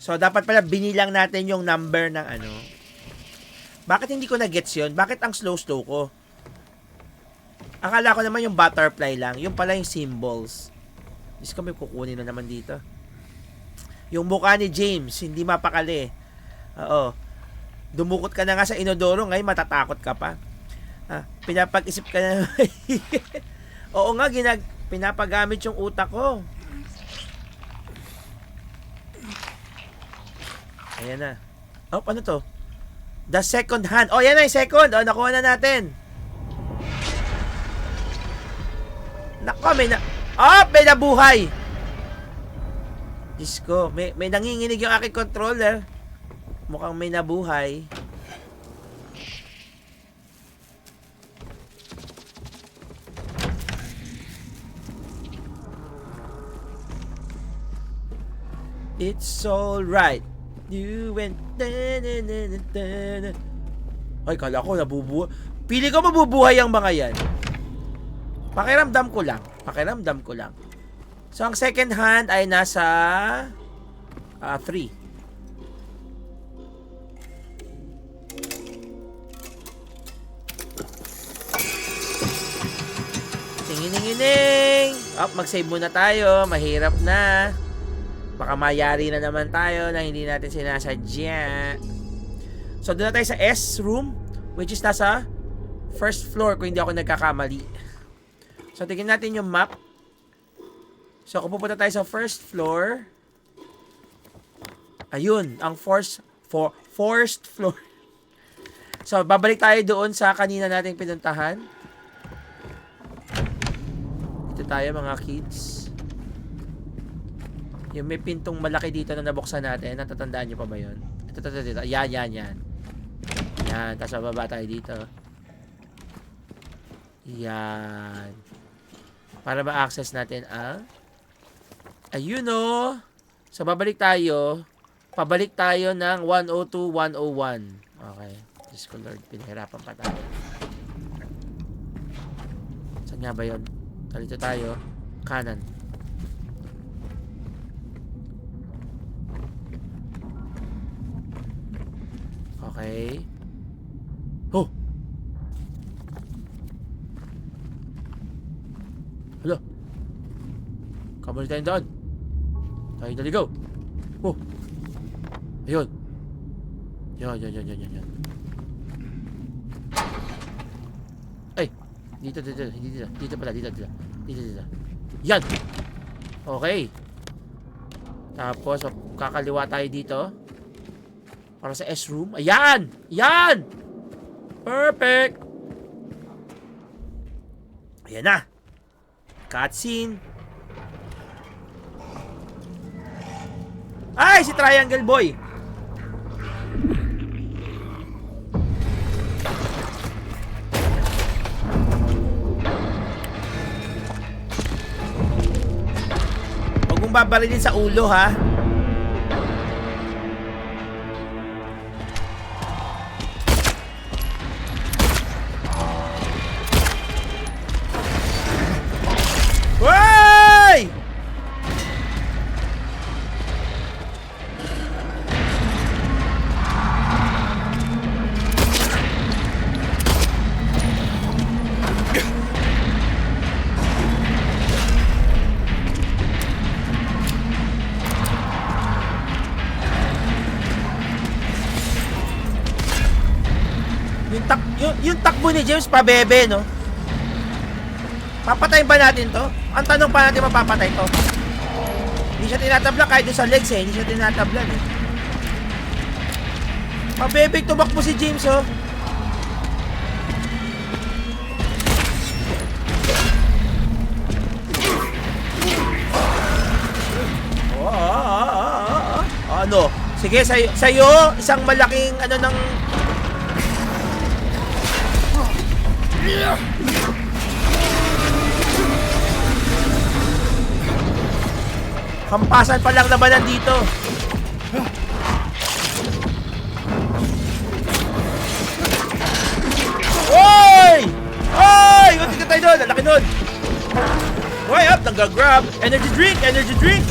So, dapat pala binilang natin yung number ng ano. Bakit hindi ko na-gets yun? Bakit ang slow-slow ko? Akala ko naman yung butterfly lang. Yung pala yung symbols. Diyos ko, may kukunin na naman dito. Yung mukha ni James, hindi mapakali. Oo. Dumukot ka na nga sa inodoro, ngayon matatakot ka pa. Pinapag-isip ka na. Oo nga, pinapagamit yung utak ko. Ayan na. Oh, ano to? The second hand. Oh, yan na yung second. Oh, nakuha na natin. Nako, may nabuhay. Diyos ko, may nanginginig yung aking controller. Mukhang may nabuhay. It's alright. You went. Ay, kala ko nabubuhay. Pili ko mabubuhay ang mga yan. Pakiramdam ko lang. So, ang second hand ay nasa 3. Tingining-ining. Mag-save muna tayo. Mahirap na. Baka mayari na naman tayo na hindi natin sinasadya. So, doon na tayo sa S room, which is nasa first floor kung hindi ako nagkakamali. So, tingnan natin yung map. So, kung pupunta tayo sa first floor, ayun, ang forced floor. So, babalik tayo doon sa kanina nating pinuntahan. Dito tayo mga kids. Yung may pintong malaki dito na nabuksan natin. Natatandaan nyo pa ba yun? Ito. Yan. Yan. Tapos bababa tayo dito. Yan. Para ma-access natin ang... Ayun o. So, babalik tayo. Pabalik tayo ng 102, 101. Okay. Diyos ko Lord, pinahirapan pa tayo. Saan nga ba yun? Dito tayo. Kanan. Okay. Oh! Hala. Kamali tayong daan. Tayo naligaw. Oh! Ayun. Yan. Ay! Dito. Dito pala. Yan! Okay. Tapos, kakaliwa tayo dito. Para sa S room. Ayan! Yan! Perfect! Ayan na. Cutscene. Ay! Si Triangle Boy! Huwag mong babarilin sa ulo, ha? Hoy! Yung takbo ni James pabebe, no? Papatayin ba natin to? Ang tanong pa natin mapapatay to. Hindi siya tinatabla kahit doon sa legs eh. Hindi siya tinatablan eh. Pabebe tumakbo si James, oh. Ano? Sige, sa'yo, isang malaking ano ng... Hampasan pa lang labanan dito. Oy! Oy! Unti ka tayo doon. Lalaki doon. Way up! Nag-grab. Energy drink! Energy drink!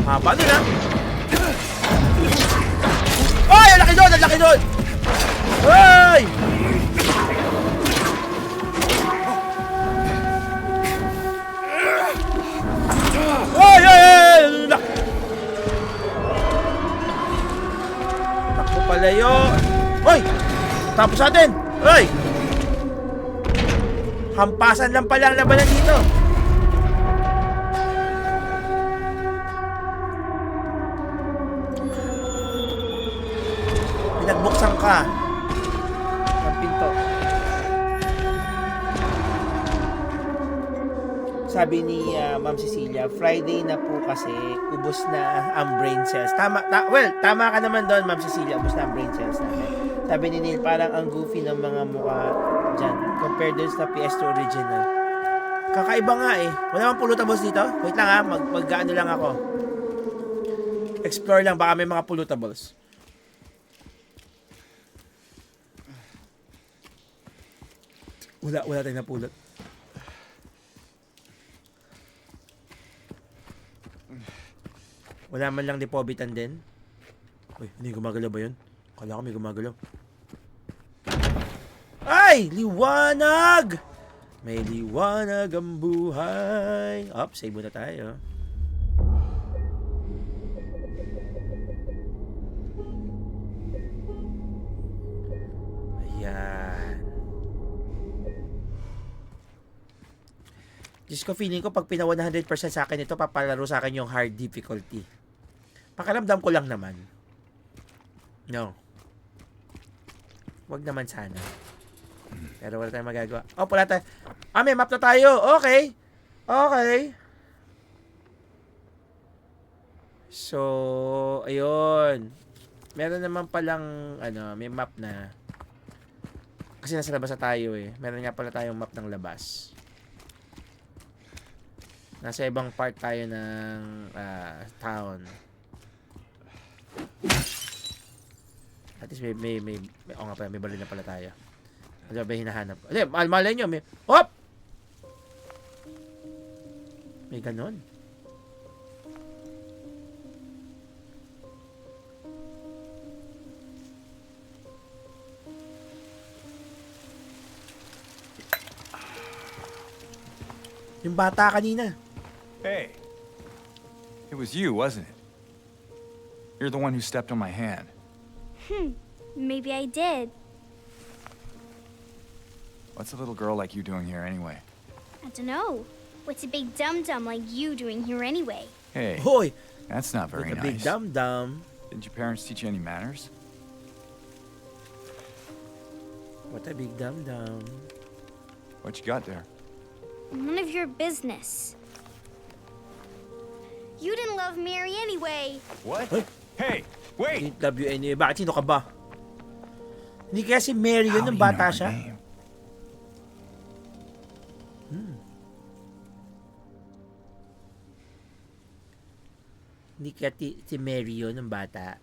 Haba nun, ha? Oy! Ang laki doon! Ang laki doon! Oy! Oy! Oy! Takbo palayo. Oy! Tapos natin! Oy! Hampasan lang pala ang labanan dito. Pinagbuksan ka ng pinto. Sabi ni Ma'am Cecilia, Friday na po kasi ubos na ang brain cells. Tama ka naman doon, Ma'am Cecilia, ubos na ang brain cells namin. Sabi ni Neil, parang ang goofy ng mga mukha dyan compared doon sa PS2 original. Kakaiba nga eh. Wala mang pulutables dito? Wait lang ha, mag-ano lang ako. Explore lang, baka may mga pulutables. Wala tayong napulot. Wala man lang lipobitan din. Uy, hindi gumagalaw ba yun? Kala ko may gumagalaw. Ay! Liwanag! May liwanag ang buhay. Up, save muna tayo. Ayan. Diyos ko, feeling ko pag pina 100% sa akin ito, papalaro sa akin yung hard difficulty. Pakiramdam ko lang naman. No. Wag naman sana. Pero wala tayong magagawa. Oh, wala tayo. May map na tayo. Okay. So, ayun. Meron naman palang, may map na. Kasi nasa labas na tayo eh. Meron nga pala tayong map ng labas. Nasa ibang part tayo ng town. At least may nga pala, may balon na pala tayo. Ano ba hinahanap? Malay nyo, may... Hop! May ganon. Yung bata kanina. Hey. It was you, wasn't it? You're the one who stepped on my hand. Maybe I did. What's a little girl like you doing here anyway? I don't know. What's a big dum-dum like you doing here anyway? Hey, Hoy! that's not very Like a big nice. dum-dum. Didn't your parents teach you any manners? What a big dum-dum. What you got there? None of your business. You didn't love Mary anyway. What? Hey. Hey, wait! WNA. Bakit sino ka ba? Hindi kaya si Mary yun How do nung you know bata her siya? name? Hindi kaya si Mary yun nung bata.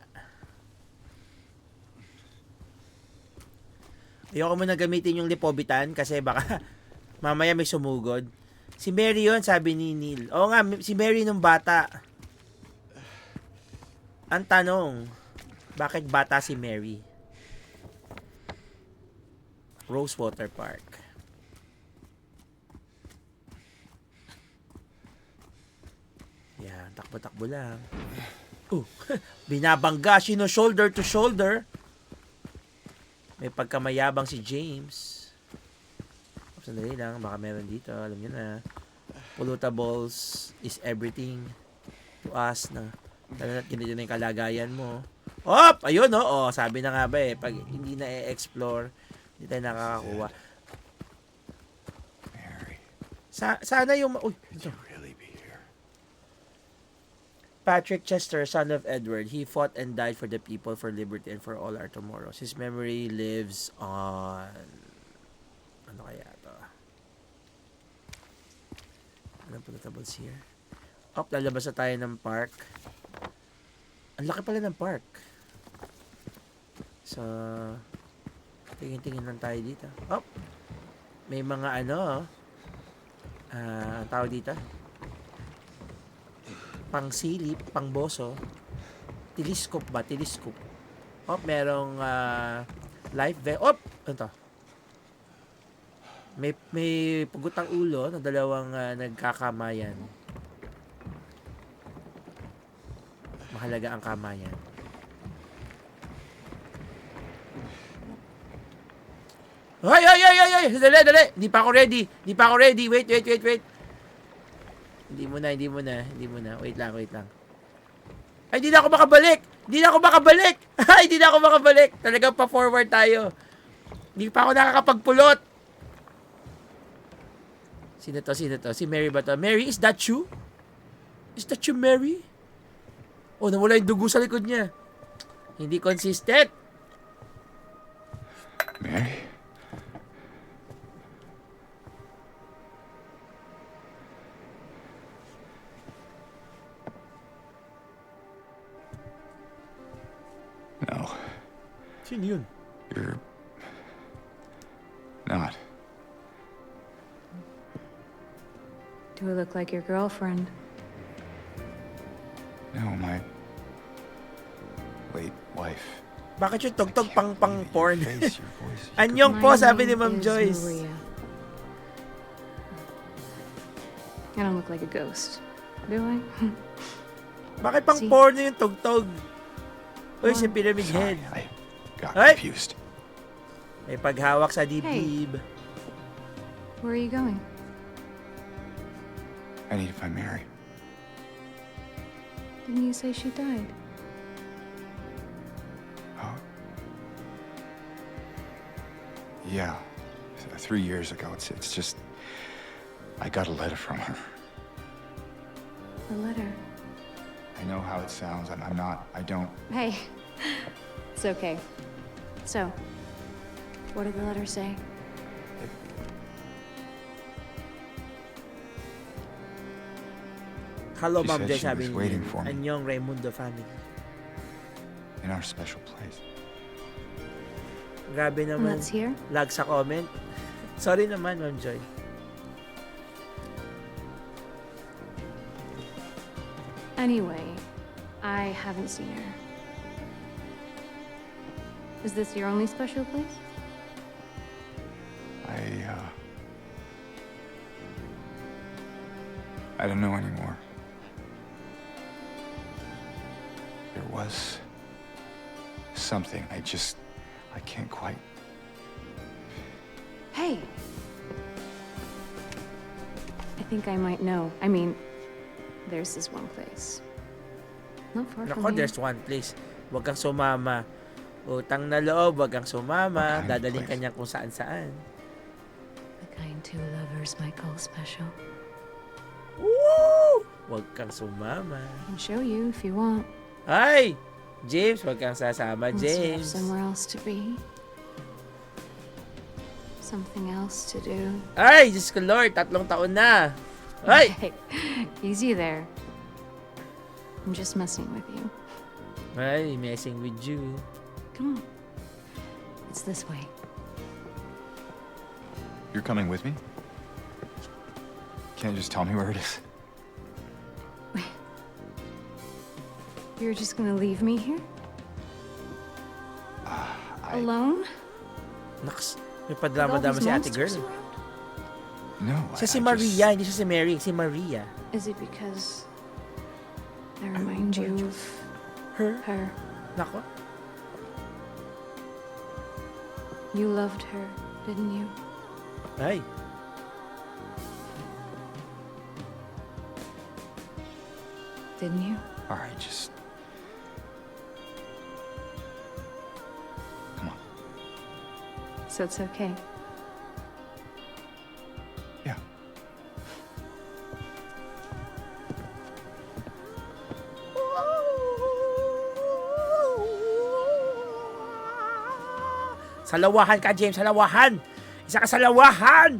Ayoko muna gamitin yung lipobitan kasi baka mamaya may sumugod. Si Mary yun, sabi ni Neil. Oo nga, si Mary nung bata. Ang tanong, bakit bata si Mary? Rosewater Park. Yan, takbo-takbo lang. Binabangga, sino shoulder to shoulder. May pagkamayabang si James. Sandali lang, baka meron dito. Alam niyo na. Pollutables is everything to us na. Lalo na't ganito na yung kalagayan mo. Hop! Ayun, no? Sabi na nga ba eh, pag hindi na i-explore, hindi tayo nakakakuha. Mary, Sana yung... Uy, could you really be here? Patrick Chester, son of Edward, he fought and died for the people, for liberty, and for all our tomorrows. His memory lives on... Ano kaya to? Anong pollutables here? Lalabas na tayo ng park. Ang laki pala ng park. So, tingin-tingin lang tayo dito. May mga ang tawag dito. Pangsilip, pangboso. Telescope ba? Telescope. Merong life vest. Ano to? May pugutang ulo na dalawang nagkakamayan. Mahalaga ang kamayan. Ay! Dali! Hindi pa ako ready. Wait. Hindi mo na. Wait lang. Ay, hindi na ako makabalik. Hindi na ako makabalik. Hindi na ako makabalik. Talagang pa-forward tayo. Hindi pa ako nakakapagpulot. Sino to? Sino to? Si Mary ba to? Mary, is that you? Is that you, Mary? Oh, nawala yung dugo sa likod niya. Hindi consistent. Mary? No, Sino yun? you're not. Do I look like your girlfriend? No, my late wife. Bakit yung tugtog pang porn? Your face, your voice. You Anyong My po, sabi ni name Ma'am is Joyce. Maria. I don't look like a ghost, do I? Bakit pang See? porn yung tugtog? Uy, si Wow. Pyramid Head. Sorry, I got Hey! confused. May paghawak sa dibdib. Where are you going? I need to find Mary. Didn't you say she died? Oh. Yeah. 3 years ago. It's just I got a letter from her. A letter. I know how it sounds. I don't. Hey, it's okay. So, what did the letter say? Hello, She Ma'am said Joyce, she sabi was niya. waiting for me. Anyong Raimundo family. In our special place. Grabe And naman. that's here? Lag sa comment. Sorry naman, Ma'am Joy. Anyway, I haven't seen her. Is this your only special place? I don't know anymore. There was something I can't quite. Hey! I think I might know. I mean, there's this one place. Not far Nako, from here. there's one place. Huwag kang sumama. Utang na loob, huwag kang sumama. What kind of Dadaling place? kanya kung saan-saan. The kind two lovers might call special. Woo! Huwag kang sumama. I can show you if you want. Ay! James, huwag kang sasama, Unless you have James. somewhere else to be. Something else to do. Ay, Diyos ko Lord, 3 taon na. Ay! Hey, easy there. I'm just messing with you. Ay, messing with you. Come on. It's this way. You're coming with me? Can't you just tell me where it is? You're just gonna leave me here? Alone? Naks, may With all padrama-drama these si ate monsters girl. No. Siya si I Maria, hindi siya si Mary. Si Maria. Is it because I remind you of Her? her? Nako. You loved her, didn't you? Ay. Didn't you? All right, just. Come on. So it's okay. Yeah. Salawahan ka, James. Salawahan! Isa ka salawahan!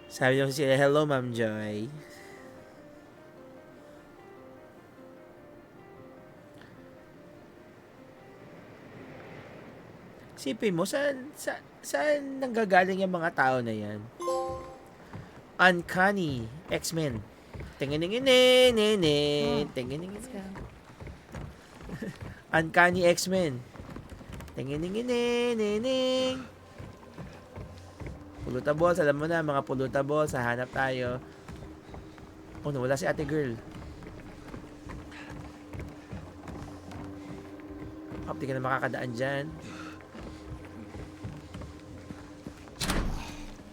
Sabi niyo siya, hello, Ma'am Joy. Sipin mo, saan nanggagaling yung mga tao na yan? Uncanny X-Men. Tingininginin, tingininginin. Let's go. Uncanny X-Men. Tingininginin. Pulutables, alam mo na, mga pulutables, hahanap tayo. Oh, nawala si ate girl. Di ka na makakadaan dyan.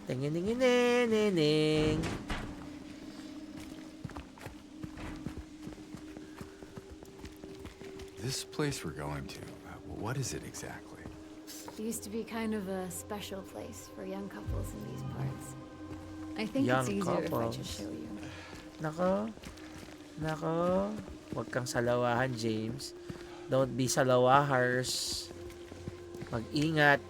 Tingininginin. This place we're going to, what is it exactly? It used to be kind of a special place for young couples in these parts. I think Young it's easier if I couples. just show you. Nako. Huwag kang salawahan, James. Don't be salawahars. Mag-ingat.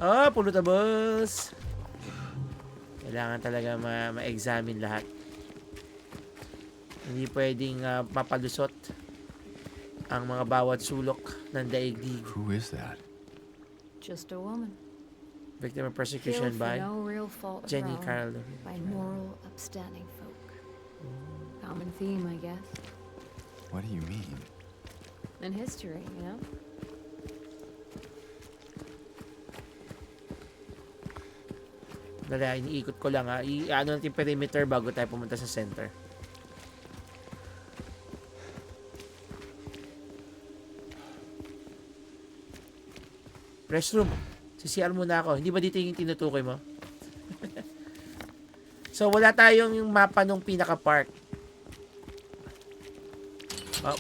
Oh, pulutabos. Kailangan talaga ma-examine lahat. Hindi pwedeng mapalusot ang mga bawat sulok ng daigdig. Who is that? Just a woman. Victim of Killed persecution for by no real fault of Jenny her own, Carl. by moral, upstanding folk. Common theme, I guess. What do you mean? In history, you know? Dali, iniikot ko lang ha. Ano natin yung perimeter bago tayo pumunta sa center. Restroom. Sa CR muna ako. Hindi ba dito yung tinutukoy mo? So, wala tayong yung mapa nung pinaka-park. Oh.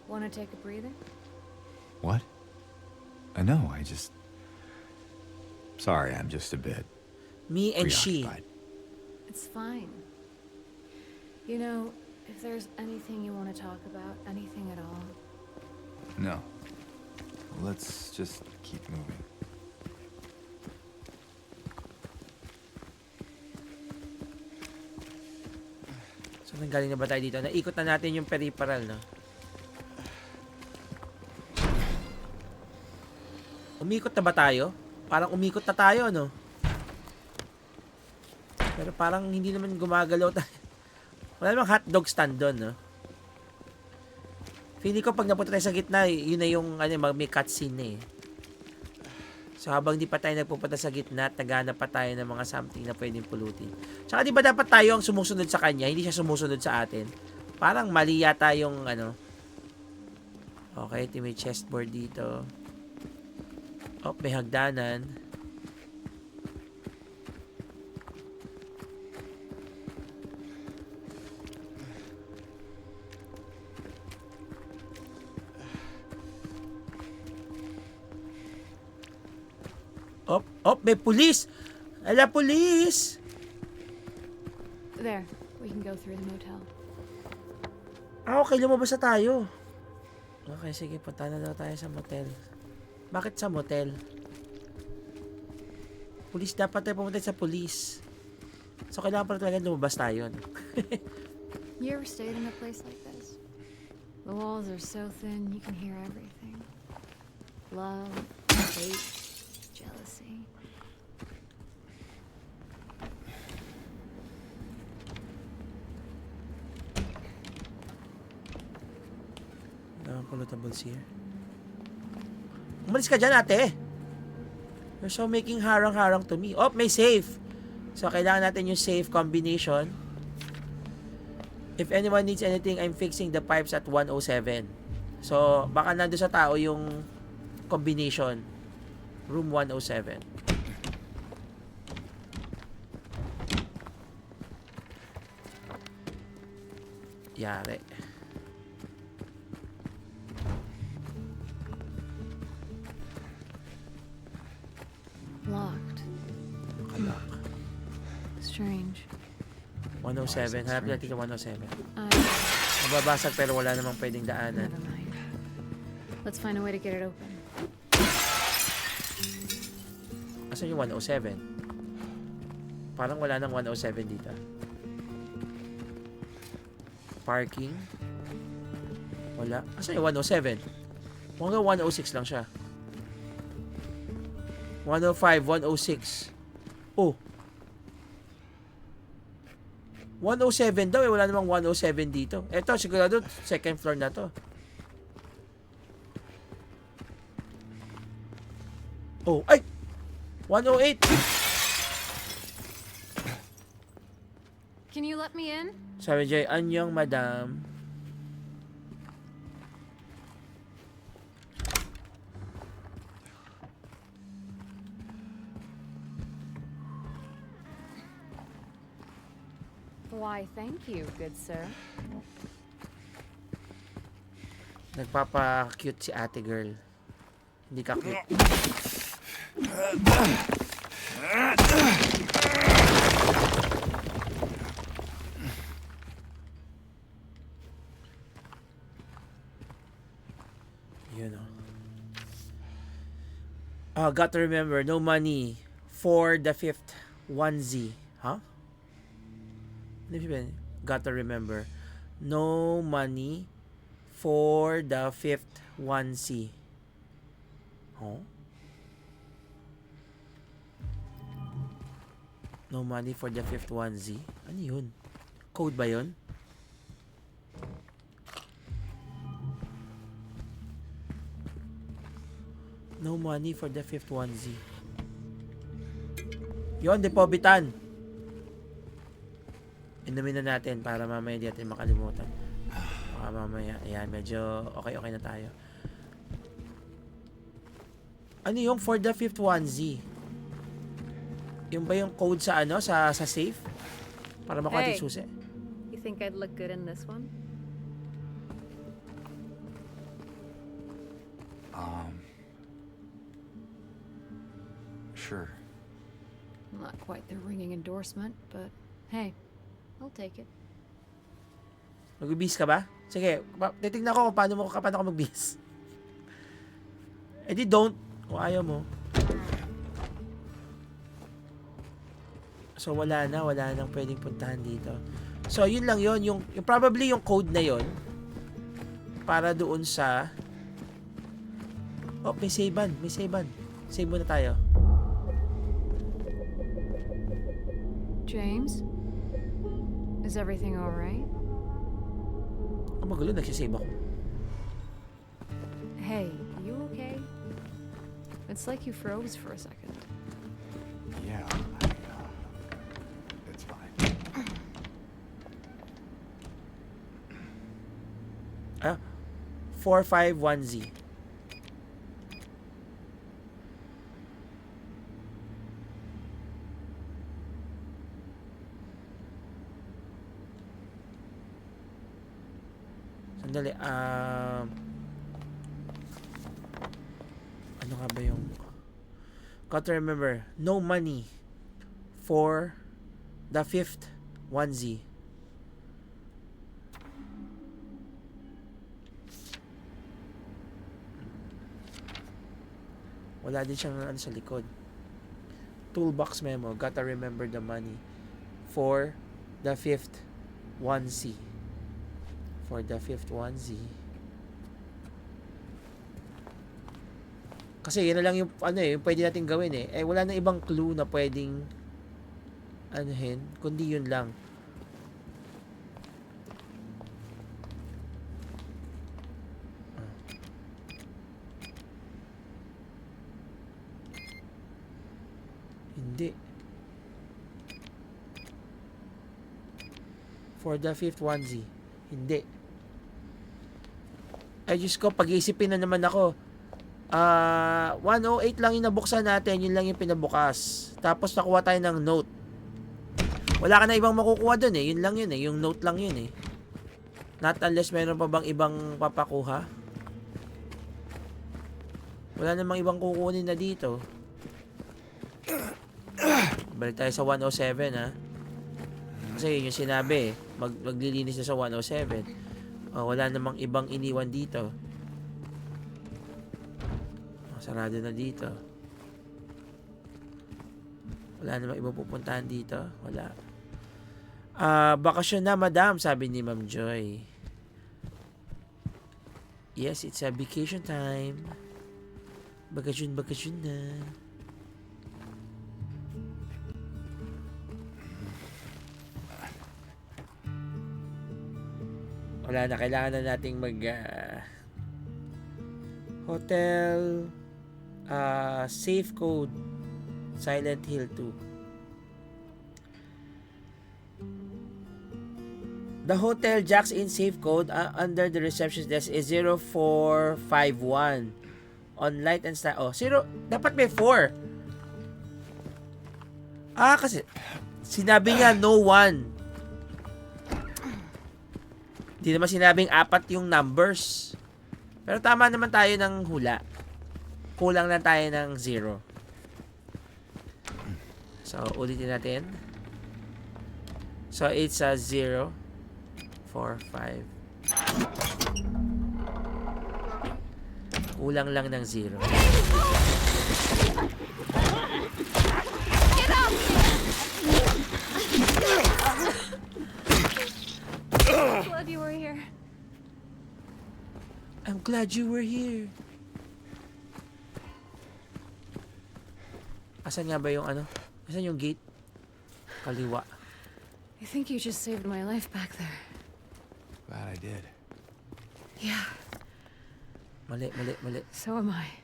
Wanna take a breather? What? No, I just... Sorry, I'm just a bit Me and she. preoccupied. It's fine. You know, if there's anything you want to talk about, anything at all, No. Let's just keep moving. So, nanggaling na ba tayo dito? Naikot na natin yung peripheral, no? Umikot na ba tayo? Parang umikot na tayo, no? Pero parang hindi naman gumagalaw tayo. Wala namang hotdog stand doon, no? Feeling ko pag napunta tayo sa gitna, yun na yung may cutscene na eh. So habang di pa tayo nagpupunta sa gitna, tagana pa tayo ng mga something na pwedeng pulutin. Tsaka di ba dapat tayo ang sumusunod sa kanya, hindi siya sumusunod sa atin? Parang mali yata yung Okay, may chessboard dito. Oh, may hagdanan. May pulis! Ala, pulis! there, we can go through the motel. Okay, lumabas na tayo. Okay, sige, punta na daw tayo sa motel. Bakit sa motel? Pulis, dapat tayo pumunta sa pulis. So, kailangan pala talaga lumabas tayo. No? You ever stayed in a place like this? The walls are so thin, you can hear everything. Love, hate, jealousy. Pollutables here. Umalis ka dyan, ate. You're so making harang-harang to me. Oh, may safe. So, kailangan natin yung safe combination. If anyone needs anything, I'm fixing the pipes at 107. So, baka nandun sa tao yung combination. Room 107. Yari. Locked. Kalak. Strange. 107. Hanap natin yung 107. Uh, Mababasag pero wala namang pwedeng daanan. Never mind. Let's find a way to get it open. Asan yung 107? Parang wala nang 107 dito. Parking. Wala. Asan yung 107? Hanggang 106 lang siya. 105, 106. Oh. 107 daw eh. Wala namang 107 dito. Eto, sigurado second floor na to. Oh, ay! 108! Can you let me in? Sabi Jay, anyong madam. Why, thank you, good sir. Nagpapa-cute si ate girl. Hindi ka cute. Yun o. Got to remember, no money for the fifth onesie. Huh? Ano ibig sabihin? Got to remember, no money for the fifth onesie. Oh? No money for the fifth onesie? Ano yun? Code ba yun? No money for the fifth onesie. Yun, depobitan. Inumin na natin para mamaya di natin makalimutan. Baka mamaya, ayan, medyo okay na tayo. Ano yung for the fifth onesie? Yung ba yung code sa ano, sa safe? Para makuha Hey. yung susi? You think I'd look good in this one? Sure. Not quite the ringing endorsement, but hey, I'll take it. Mag-bis ka ba? Sige, titignan ko kung paano ako mag-bis. Eh di don't, kung ayaw mo. So wala nang pwedeng puntahan dito. So yun lang yun, yung probably yung code na yun para doon sa may savean. Save muna tayo. James? Is everything alright? Ang magulo, nagsisave ako. Hey, you okay? It's like you froze for a second. Yeah, it's fine. 451Z. Sandali, ano nga ba yung got to remember, no money for the fifth onesie. Wala din siyang ano sa likod. Toolbox memo, got to remember the money for the fifth onesie. For the fifth onesie. Kasi yun na lang yung ano yung pwede natin gawin eh. Eh wala na ibang clue na pwedeng anuhin, kundi yun lang. Hindi. For the fifth onesie. Hindi. Ay, Diyos ko, pag-iisipin na naman ako. 108 lang yung nabuksan natin, yun lang yung pinabukas. Tapos nakuha tayo ng note. Wala ka na ibang makukuha dun eh. Yun lang yun eh. Yung note lang yun eh. Not unless meron pa bang ibang papakuha. Wala namang ibang kukunin na dito. Balik tayo sa 107 ha. Kasi yun yung sinabi eh. Maglilinis na sa 107. Wala namang ibang iniwan dito. Sarado na dito. Wala namang ibang pupuntahan dito. Wala. Bakasyon na, madam, sabi ni Ma'am Joy. Yes, it's a vacation time. Bakasyon na. Wala na, kailangan na nating mag hotel safe code Silent Hill 2. The hotel Jack's Inn safe code under the reception desk is 0451 on light and star. Dapat may 4. Kasi sinabi niya no one. Di naman sinabing 4 yung numbers. Pero tama naman tayo ng hula. Kulang lang tayo ng 0. So, ulitin natin. So, it's a 0, 4, 5. Kulang lang ng 0. Glad you were here. I'm glad you were here. Asan nga ba yung ano? Asan yung gate? Kaliwa. I think you just saved my life back there. Glad I did. Yeah, Mali. so am I.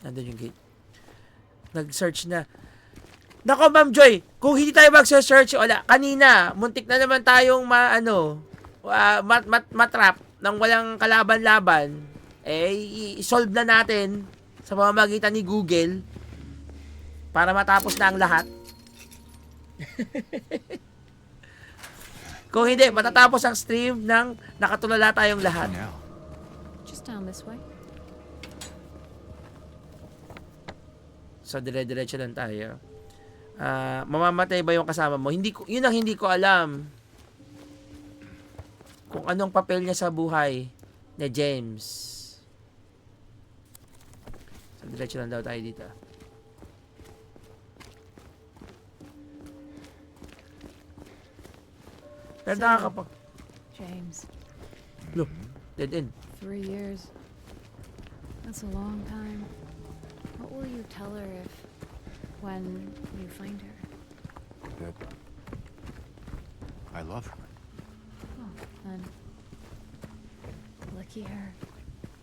Nandun yung gate. Nag-search na. Nako, Ma'am Joy, kung hindi tayo mag-search, wala. Kanina, muntik na naman tayong matrap nang walang kalaban-laban. I-solve na natin sa pamamagitan ni Google para matapos na ang lahat. Kung hindi, matatapos ang stream ng nakatulala tayong lahat. Now. Just down this way. So, dire-diretso lang tayo. Mamamatay ba yung kasama mo? Yun ang hindi ko alam. Kung anong papel niya sa buhay ni James. So, diretso lang daw tayo dito. Pero nakakapag... James, Look, dead end. 3 years. That's a long time. What will you tell her when you find her? That I love her. Oh, then. Lucky her.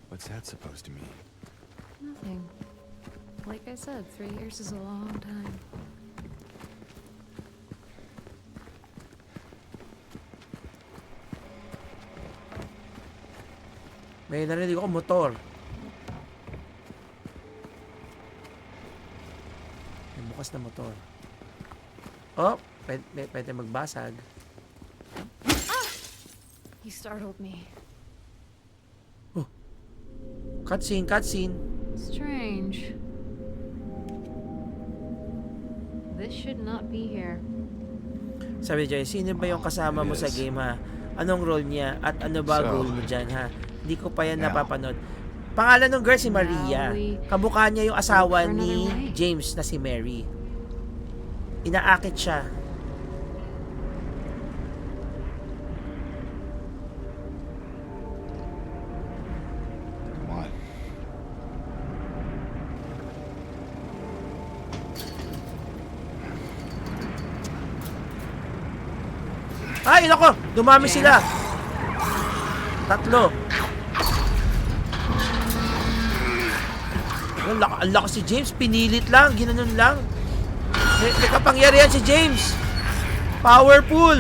What's that supposed to mean? Nothing. Like I said, 3 years is a long time. May narinig ako motor. May bukas na motor. Oh, pwede magbasag. You startled me. Cutscene. Strange. This should not be here. Sabi Joy, sino ba yung kasama mo sa game ha? Anong role niya? At ano ba So, goal mo dyan ha? Hindi ko pa yan now. napapanood. Pangalan ng girl si Maria. Now we Kamukha niya yung asawa look for ni another way. James na si Mary. Inaakit siya. Come on. Ay, nako! Dumami sila! 3. Ang lakas si James. Pinilit lang. Ginanon lang. May kapangyarihan si James. Powerful.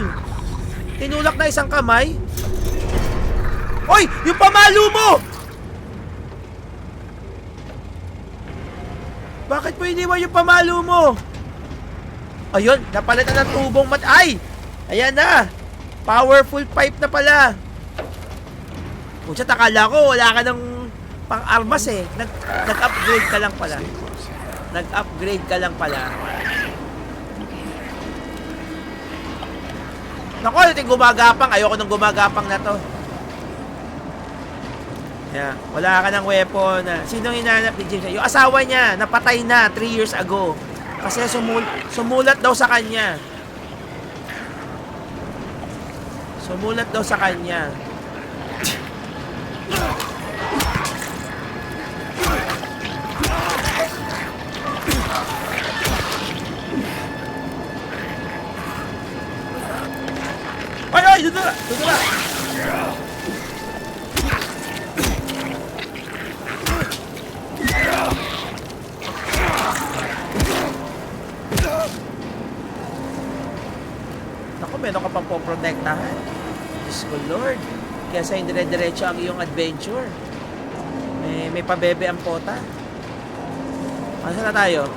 Tinulak na isang kamay. Oy! Yung pamalo mo! Bakit mo iniwan yung pamalo mo? Ayun, napalitan ng tubong Ay! Ayan na! Powerful pipe na pala. Kung siya, takala ko, wala ka ng pang-armas eh. Nag-upgrade ka lang pala. Stay close. Nag-upgrade ka lang pala. Naku, ito yung gumagapang. Ayoko ng gumagapang na to. Yeah, wala ka ng weapon. Sino hinanap ni James? Yung asawa niya, napatay na 3 years ago. Kasi sumulat daw sa kanya. Sumulat daw sa kanya. Ay! Doon na! Naku, meron ka pang poprotektahan. Diyos ko, Lord. Kaya sa dire-diretso ang iyong adventure. May pabebe ang pota. Ano na tayo?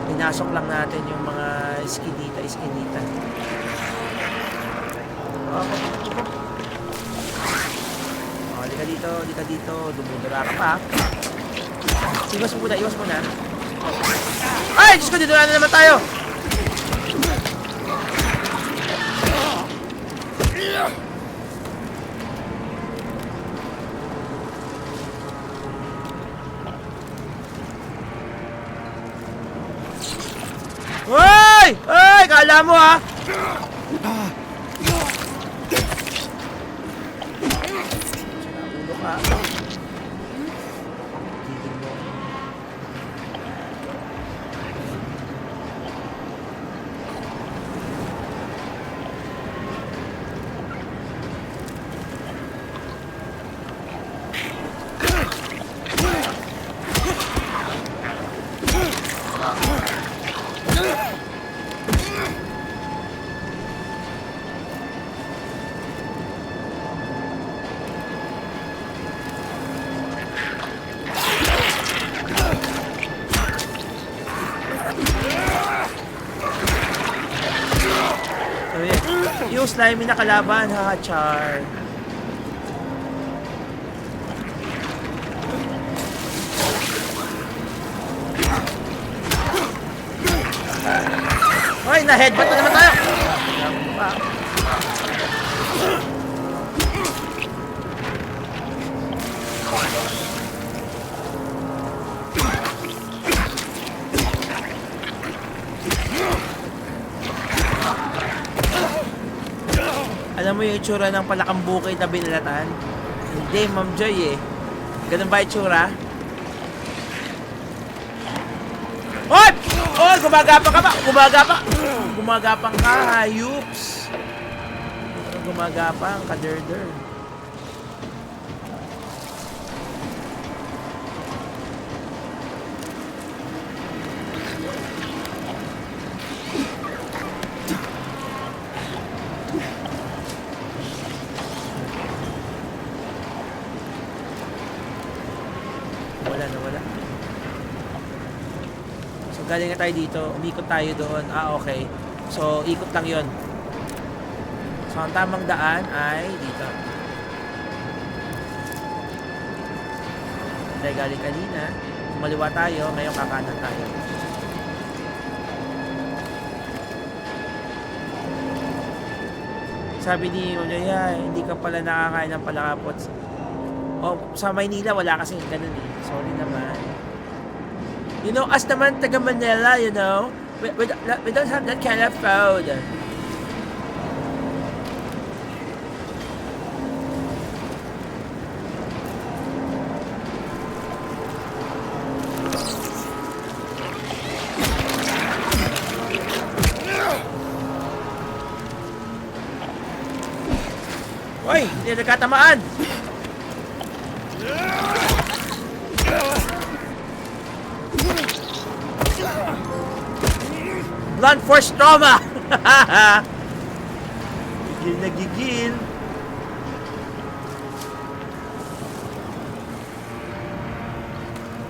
Pinasok lang natin yung mga iskinita. Okay. di ka dito. Dumudura ka pa. Iwas muna, iwas muna. Ay, Diyos ko, dito na naman tayo. Hoy! Hoy! Kala mo ha? Ulo ka. Tigil mo. Yung slimy na kalaban, ha, Char. Hoy, na-headbutt na naman tayo. Alam mo yung itsura ng palakang bukid na binalatan? Hindi, Ma'am Joy eh. Ganun ba itsura? Hoy! Oh, gumagapang ka ba? Gumagapang! Gumagapang ka, hayups! Gumagapang, kaderder. Nawala. So, galing na tayo dito. Umikot tayo doon. Ah, okay. So, ikot lang yun. So, ang tamang daan ay dito. Dahil galing kanina, kumaliwa tayo. Ngayon, kakanan tayo. Sabi ni Mojoya, hindi ka pala nakakain ng palakapot. Oh, sa Maynila, wala kasing ganun eh. Sorry naman. You know, as naman taga Manila, you know, we don't have that kind of food. Uy, hindi nagkatamaan. Blunt force trauma. Gigil na gigil.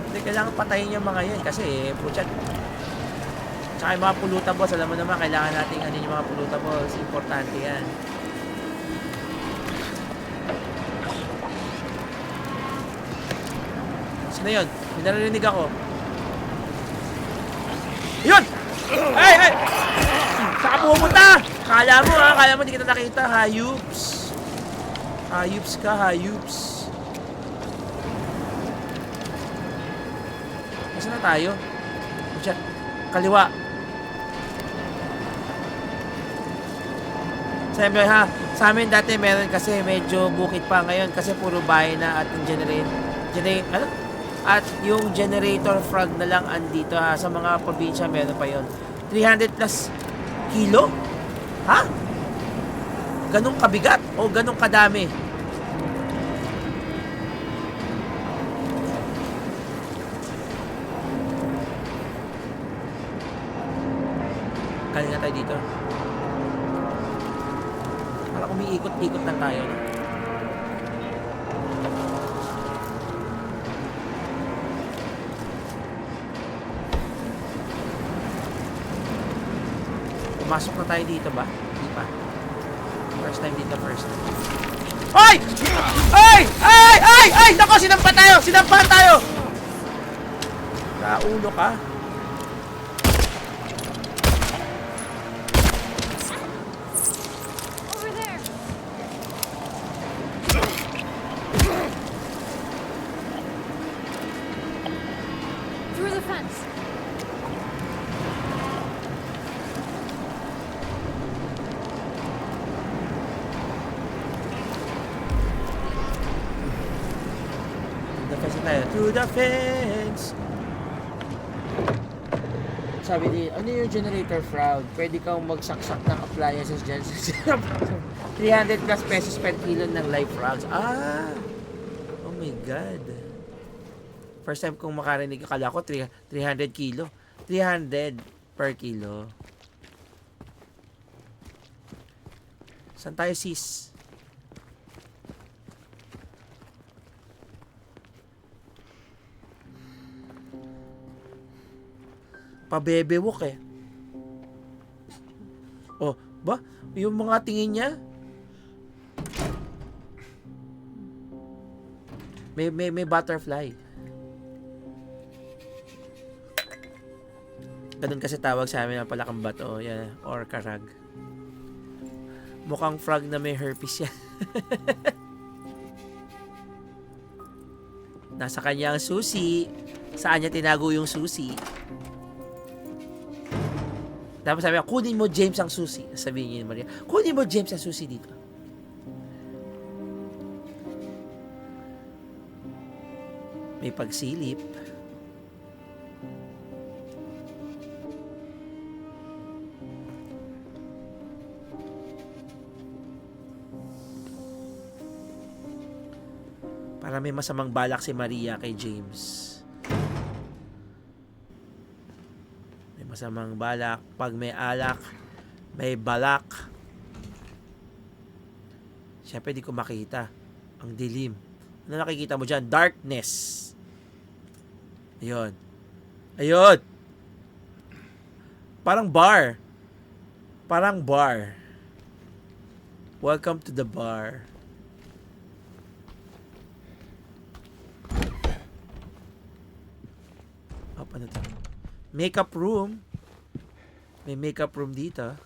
Hindi kailangan patayin yung mga yan kasi putya. Tsaka yung mga pollutables, alam mo naman kailangan natin ano yung mga pollutables, importante yan. Sino yun? May narinig ako. Yun! Ay! Ay! Saan ka pumunta? Kala mo ha? Kala mo hindi kita nakita. Hayups. Hayups ka, hayups. Nasaan na tayo? Diyan. Kaliwa. Sabi ha, sa amin dati meron kasi medyo bukid pa ngayon kasi puro bahay na at yung ano? At yung generator frog na lang andito ha. Sa mga probinsya meron pa yon. 300 plus kilo? Ha? Ganong kabigat o ganong kadami? Kali na tayo dito. Parang umiikot-ikot lang tayo. No? Pumasok na tayo dito ba? Hindi pa. First time dito, first time. Ay! Ay! Ay! Ay! Ay! Nako, sinampa tayo! Sinampahan tayo! Naulo ka. Over there. Through the fence. Through the fence na tayo. Through the fence! Sabi din, ano yung generator fraud? Pwede kang magsaksak ng appliances dyan sa 300 plus pesos per kilo ng live frogs. Ah! Oh my God. First time kong makarinig, akala ko 300 kilo. 300 per kilo. Saan tayo, sis? Pabebewok eh. Oh, ba? Yung mga tingin niya? May butterfly. Ganun kasi tawag sa amin ang palakang bato. Yan, or karag. Mukhang frog na may herpes yan. Nasa kanya ang susi. Saan niya tinago yung susi? Tapos sabi niya, kunin mo James ang susi. Sabihin niya ni Maria, kunin mo James ang susi dito. May pagsilip. Para may masamang balak si Maria kay James. May masamang balak. Pag may alak, may balak. Siyempre di ko makita. Ang dilim. Ano nakikita mo dyan? Darkness. Ayun. Ayun. Parang bar. Parang bar. Welcome to the bar. Ano to? Makeup room. May makeup room dito.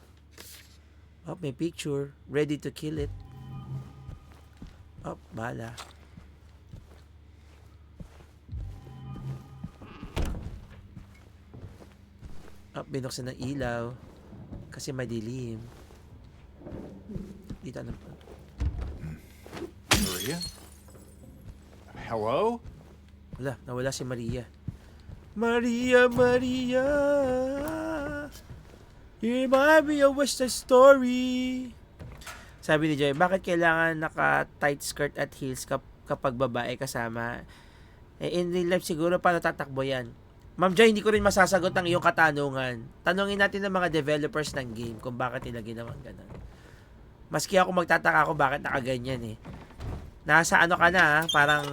Oh, may picture. Ready to kill it. Oh, bala. Oh, binuksan ng ilaw. Kasi madilim. Dito ano pa? Maria? Hello? Wala, nawala si Maria. Maria, Maria, you remind me of West Side Story. Sabi ni Joy, bakit kailangan naka-tight skirt at heels kapag babae kasama? Eh, in real life siguro, paano tatakbo yan? Ma'am Joy, hindi ko rin masasagot ang iyong katanungan. Tanungin natin ng mga developers ng game kung bakit nila ginawang ganun. Maski ako magtataka ako bakit nakaganyan eh. Nasa ano ka na, parang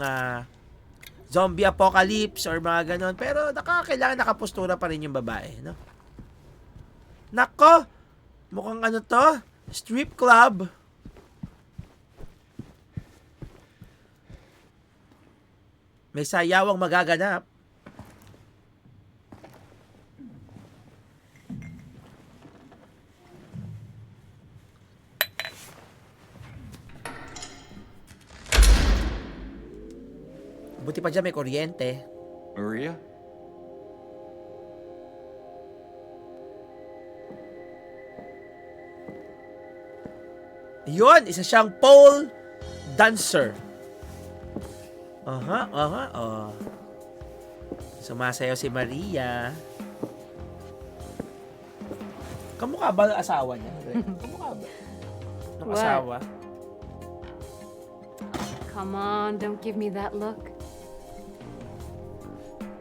zombie apocalypse or mga ganon. Pero kailangan nakapostura pa rin yung babae, no? Nako! Mukhang ano to? Strip club. May sayawang magaganap. Buti pa dyan may kuryente. Maria? Yun, isa siyang pole dancer. Oh. Sumasayaw si Maria. Kamukha ba ng asawa niya? Kamukha ba? Ng What? asawa? Come on, don't give me that look.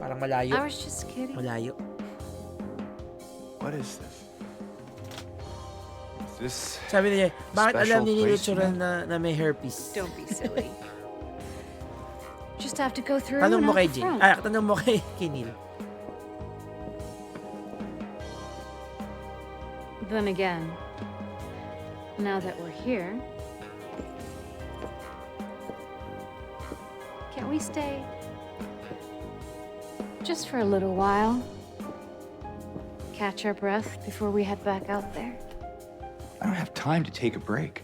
Parang malayo. I was just kidding. Malayo. What is this? Is this... Sabi niya, bakit alam Special ni Nilutsuran placement? na may herpes? Don't be silly. Just have to go through Tanong and mo out kay the Jin. front. Tanong mo kay Neil. Then again, now that we're here, Can we stay? Just for a little while. Catch our breath before we head back out there. I don't have time to take a break.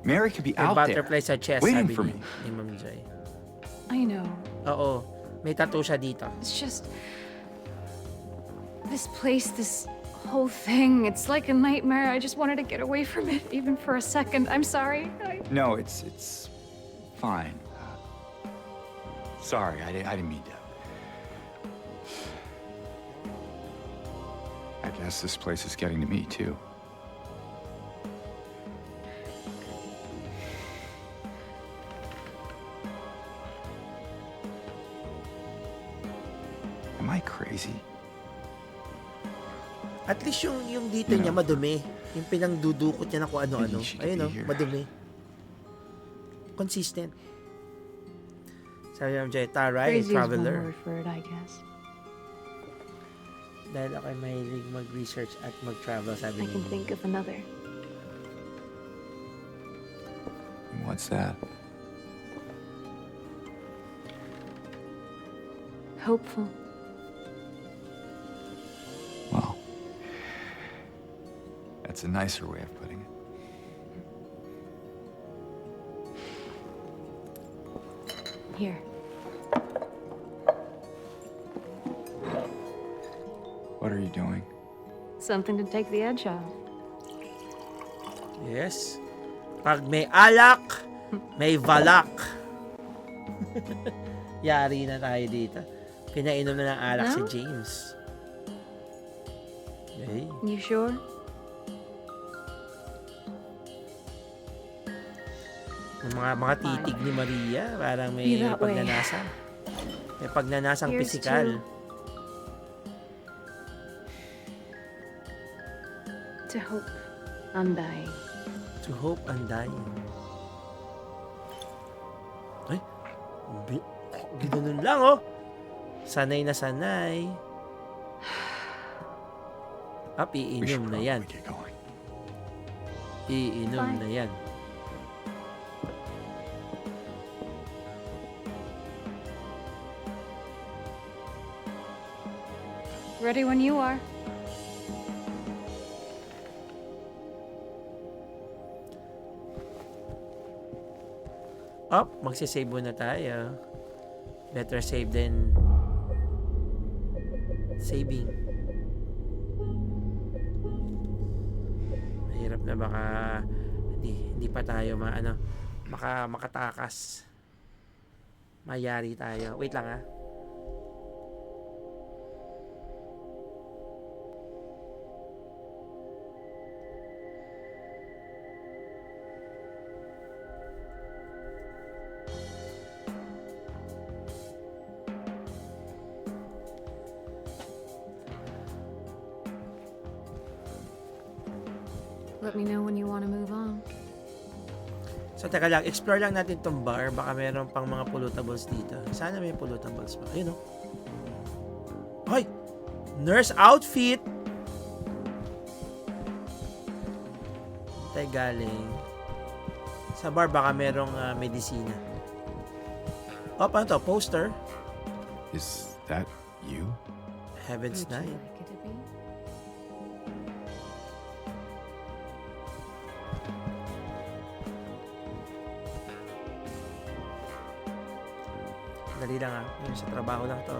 Mary could be May out there, butterfly sa chest, waiting sabi for ni, me. ni Ma'am Joy. I know. Oo, may tattoo siya dito. It's just... This place, this whole thing, it's like a nightmare. I just wanted to get away from it, even for a second. I'm sorry. No, it's fine. Sorry, I didn't mean to. I guess this place is getting to me too. Am I crazy? At least yung dito You niya know, madumi. Yung pinangdudukot niya na kung ano-ano. Maybe she could Ayun be o, here. madumi. Consistent. Sabi naman Joy, taray, Crazy is one traveler. word for it, I guess. Dahil ako'y mahilig mag-research at mag-travel, sabi I ni can think of another. What's that? Hopeful. Well, that's a nicer way of putting it. Here. What are you doing? Something to take the edge off. Yes. Pag may alak, may valak. Yari na tayo dito. Pinainom na ng alak si No? James. Okay. You sure? Yung mga titig ni Maria, parang may Be that way. pagnanasa. May pagnanasang Here's pisikal. To hope. Undying. To hope and dying. Ay, ganoon lang oh. Sanay na sanay. Up, We should iinom na yan. probably get going. Iinom Fine. na yan. Ready when you are. Up, magsisave muna tayo. Better save than saving. Mahirap na baka hindi pa tayo makatakas. Mayari tayo. Wait lang ah. Let me know when you want to move on. So teka lang, explore lang natin tong bar. Baka meron pang mga pollutables dito. Sana may pollutables pa. Ayun oh. Ay! Nurse outfit! Tayo galing. Sa bar baka merong medisina. Oh, paano to? Poster? Is that you? Heaven's Would you Night. like it to be? Dali lang ah. Ayun, sa trabaho lang to.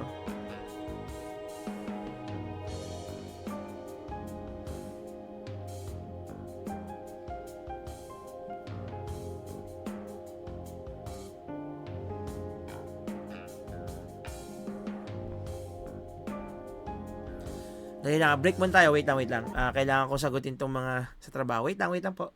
Dali lang ah. Break muna tayo. Wait lang. Kailangan ko sagutin tong mga sa trabaho. Wait lang po.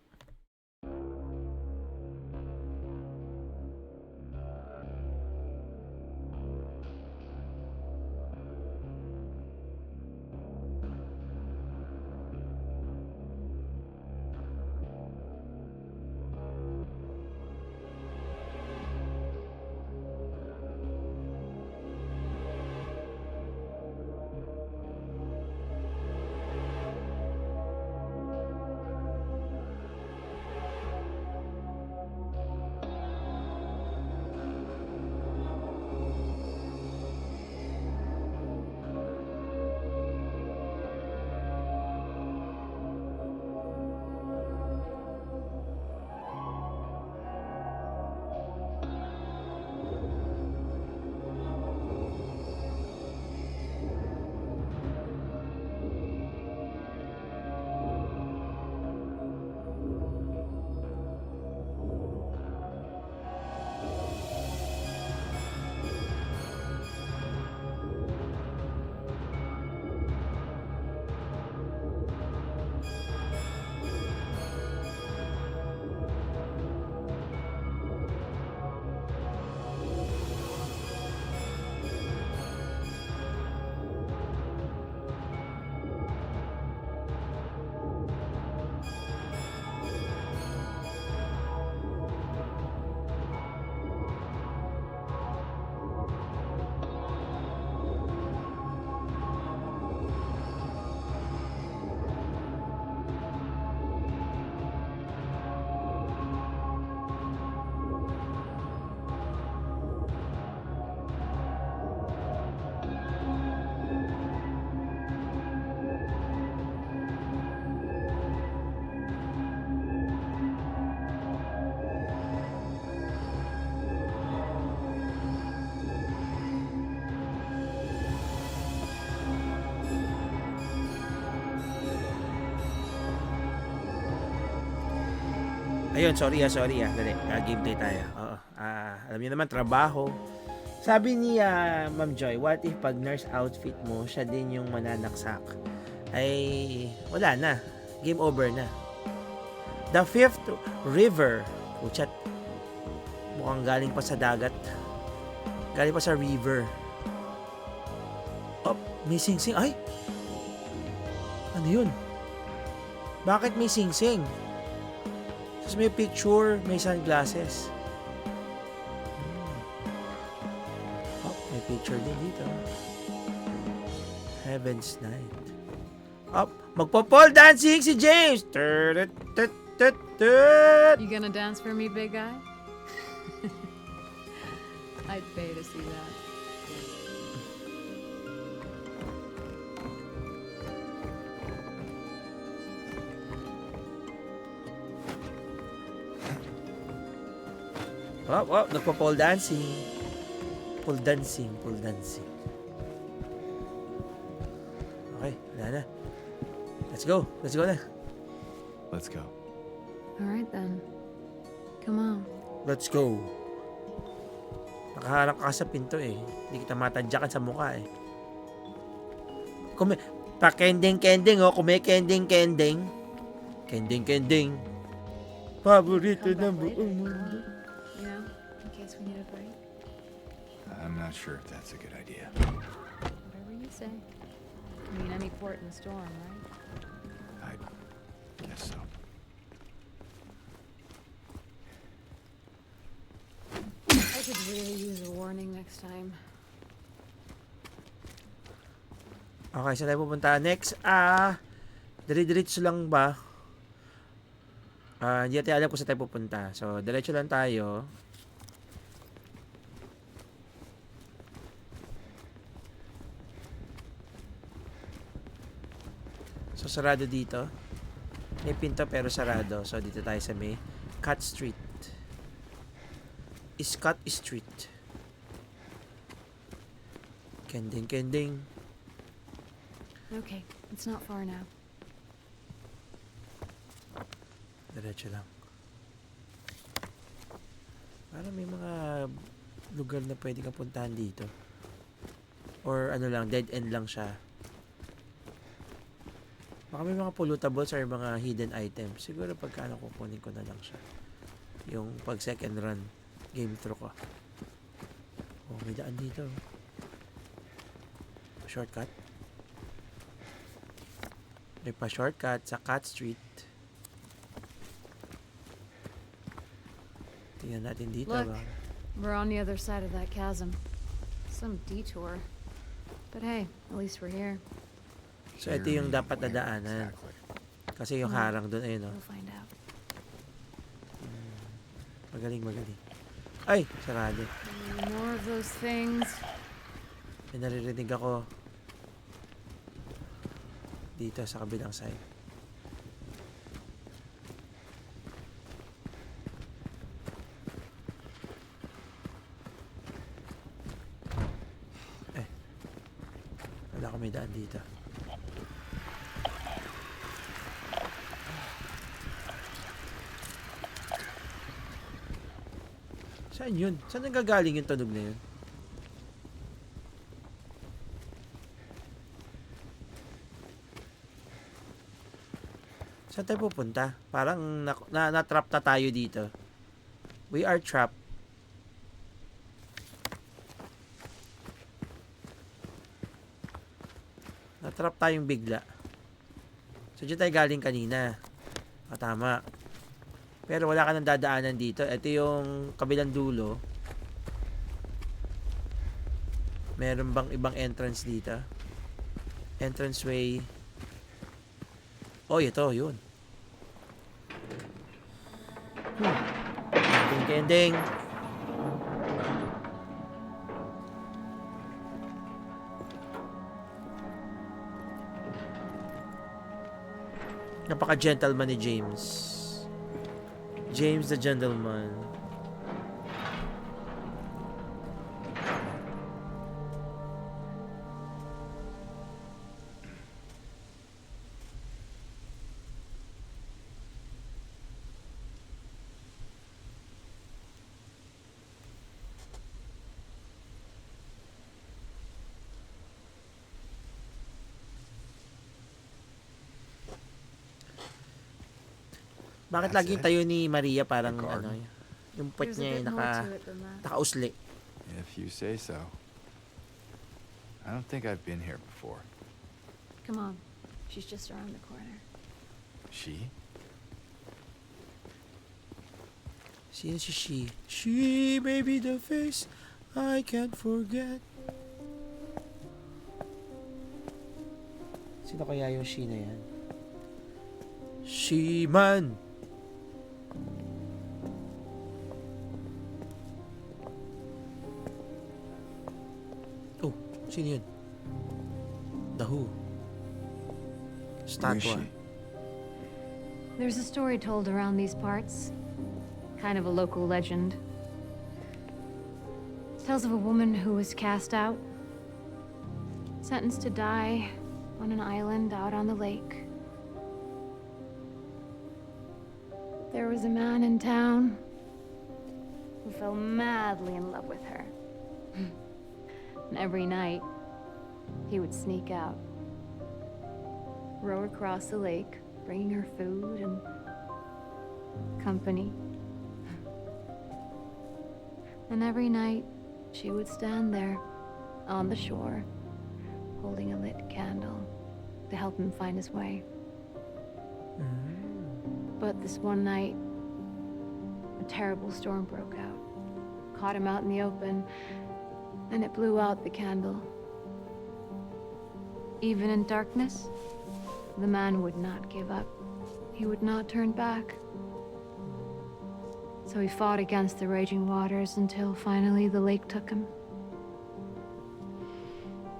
Ayun, sorry. Dali, gameplay tayo. Oo. Alam niyo naman, trabaho. Sabi ni Ma'am Joy, what if pag nurse outfit mo, siya din yung mananaksak? Ay, wala na. Game over na. The fifth river. Puchat. Mukhang galing pa sa dagat. Galing pa sa river. Oh, may sing-sing. Ay! Ano yun? Bakit may sing-sing? Tapos may picture, may sunglasses. Oh, may picture din dito. Heaven's Night. Oh, magpo-pole dancing si James! Tut, tut, tut, tut. You gonna dance for me, big guy? I'd pay to see that. Oh, nagpo-pole dancing. Pole dancing. Okay, wala na. Let's go na. Let's go. All right then. Come on. Let's go. Nakaharap ka sa pinto eh. Hindi kita matadyakan sa mukha eh. Pa-kending-kending oh. Kending-kending. Kending-kending. Paborito ng buong mundo. You know, in case we need a break. I'm not sure if that's a good idea. Whatever you say. I mean, any port in the storm, right? I guess so. I could really use a warning next time. Okay, saan tayo pupunta? Next, dire-diretso lang ba? Hindi natin alam kung saan tayo pupunta. So, diretso lang tayo. So, sarado dito. May pinto pero sarado. So, dito tayo sa may Cut Street. Cut Street. Kending. Okay, it's not far now. Diretso lang. Parang may mga lugar na pwede kang puntahan dito. Or ano lang, dead end lang siya. Baka may mga pollutables or mga hidden items. Siguro pagkano kukunin ko na lang siya. Yung pag second run, game through ko. Oh, may daan dito. Shortcut. May pa shortcut sa Cat Street. Tingnan natin dito. Look. Ba? We're on the other side of that chasm. Some detour. But hey, at least we're here. So, ito yung dapat na daanan. Exactly. Kasi yung harang doon, ayun o. We'll find out. Magaling. Ay! Sarado. More of those things. May naririnig ako. Dito sa kabilang side. Wala ko may daan dito. Saan yun? Saan nagagaling yung tunog na yun? Saan tayo pupunta? Parang na-trap na tayo dito. We are trapped. Na-trap tayong bigla. So, dyan tayo galing kanina. Tama. Pero wala ka nang dadaanan dito. Ito yung kabilang dulo. Meron bang ibang entrance dito? Entranceway. Oh, ito, yun. Kending. Napaka-gentleman ni James. James the Gentleman. Bakit That's lagi yung it? tayo ni Maria parang The garden. ano, yung puwet There's a niya bit yung more to it than that. nakausli. If you say so. I don't think I've been here before. Come on. She's just around the corner. She? Sino si she? She may be the face I can't forget. Sino kaya yung she na yan? She man. Oh, sino yun? The Who. Who is Statwa. she? There's a story told around these parts. Kind of a local legend. It tells of a woman who was cast out, sentenced to die on an island out on the lake. There was a man in town who fell madly in love with her. And every night, he would sneak out, row across the lake, bringing her food and company. And every night, she would stand there on the shore, holding a lit candle to help him find his way. But this one night, a terrible storm broke out, caught him out in the open, and it blew out the candle. Even in darkness, the man would not give up. He would not turn back. So he fought against the raging waters until finally the lake took him.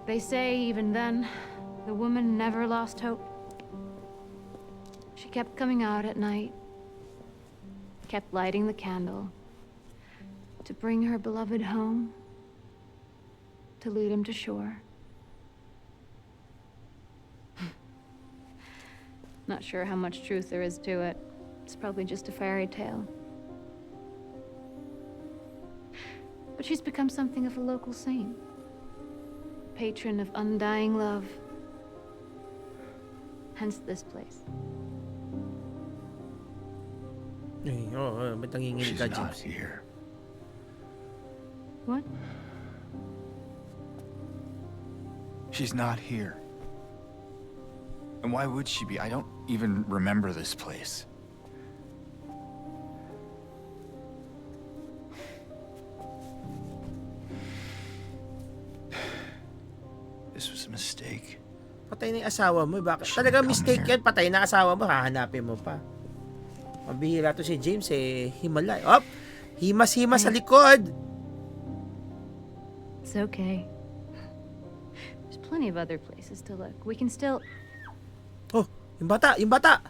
They say even then, the woman never lost hope. She kept coming out at night, kept lighting the candle to bring her beloved home, to lead him to shore. Not sure how much truth there is to it. It's probably just a fairy tale. But she's become something of a local saint, patron of undying love. Hence this place. Ay, ba't nanginginig She's ka, not James? here. What? She's not here. And why would she be? I don't even remember this place. This was a mistake. Patay na yung asawa mo. Bakit? Talagang mistake yan. Patay na asawa mo. Hahanapin mo pa. Mabihira to si James eh. Himalay. Op! Himas-himas sa likod. It's okay. There's plenty of other places to look. We can still... Oh, yung bata. Yung bata.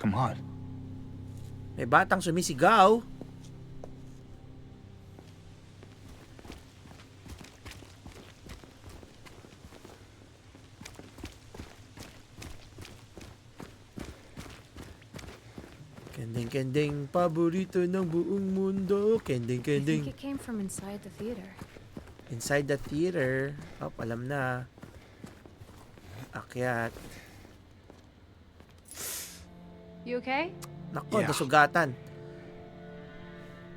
Come on. May batang sumisigaw. Kending-kending, paborito ng buong mundo. I think Kending-kending. it came from inside the theater. Inside the theater. Oh, alam na. Akyat. You okay? Nako, Yeah. nasugatan.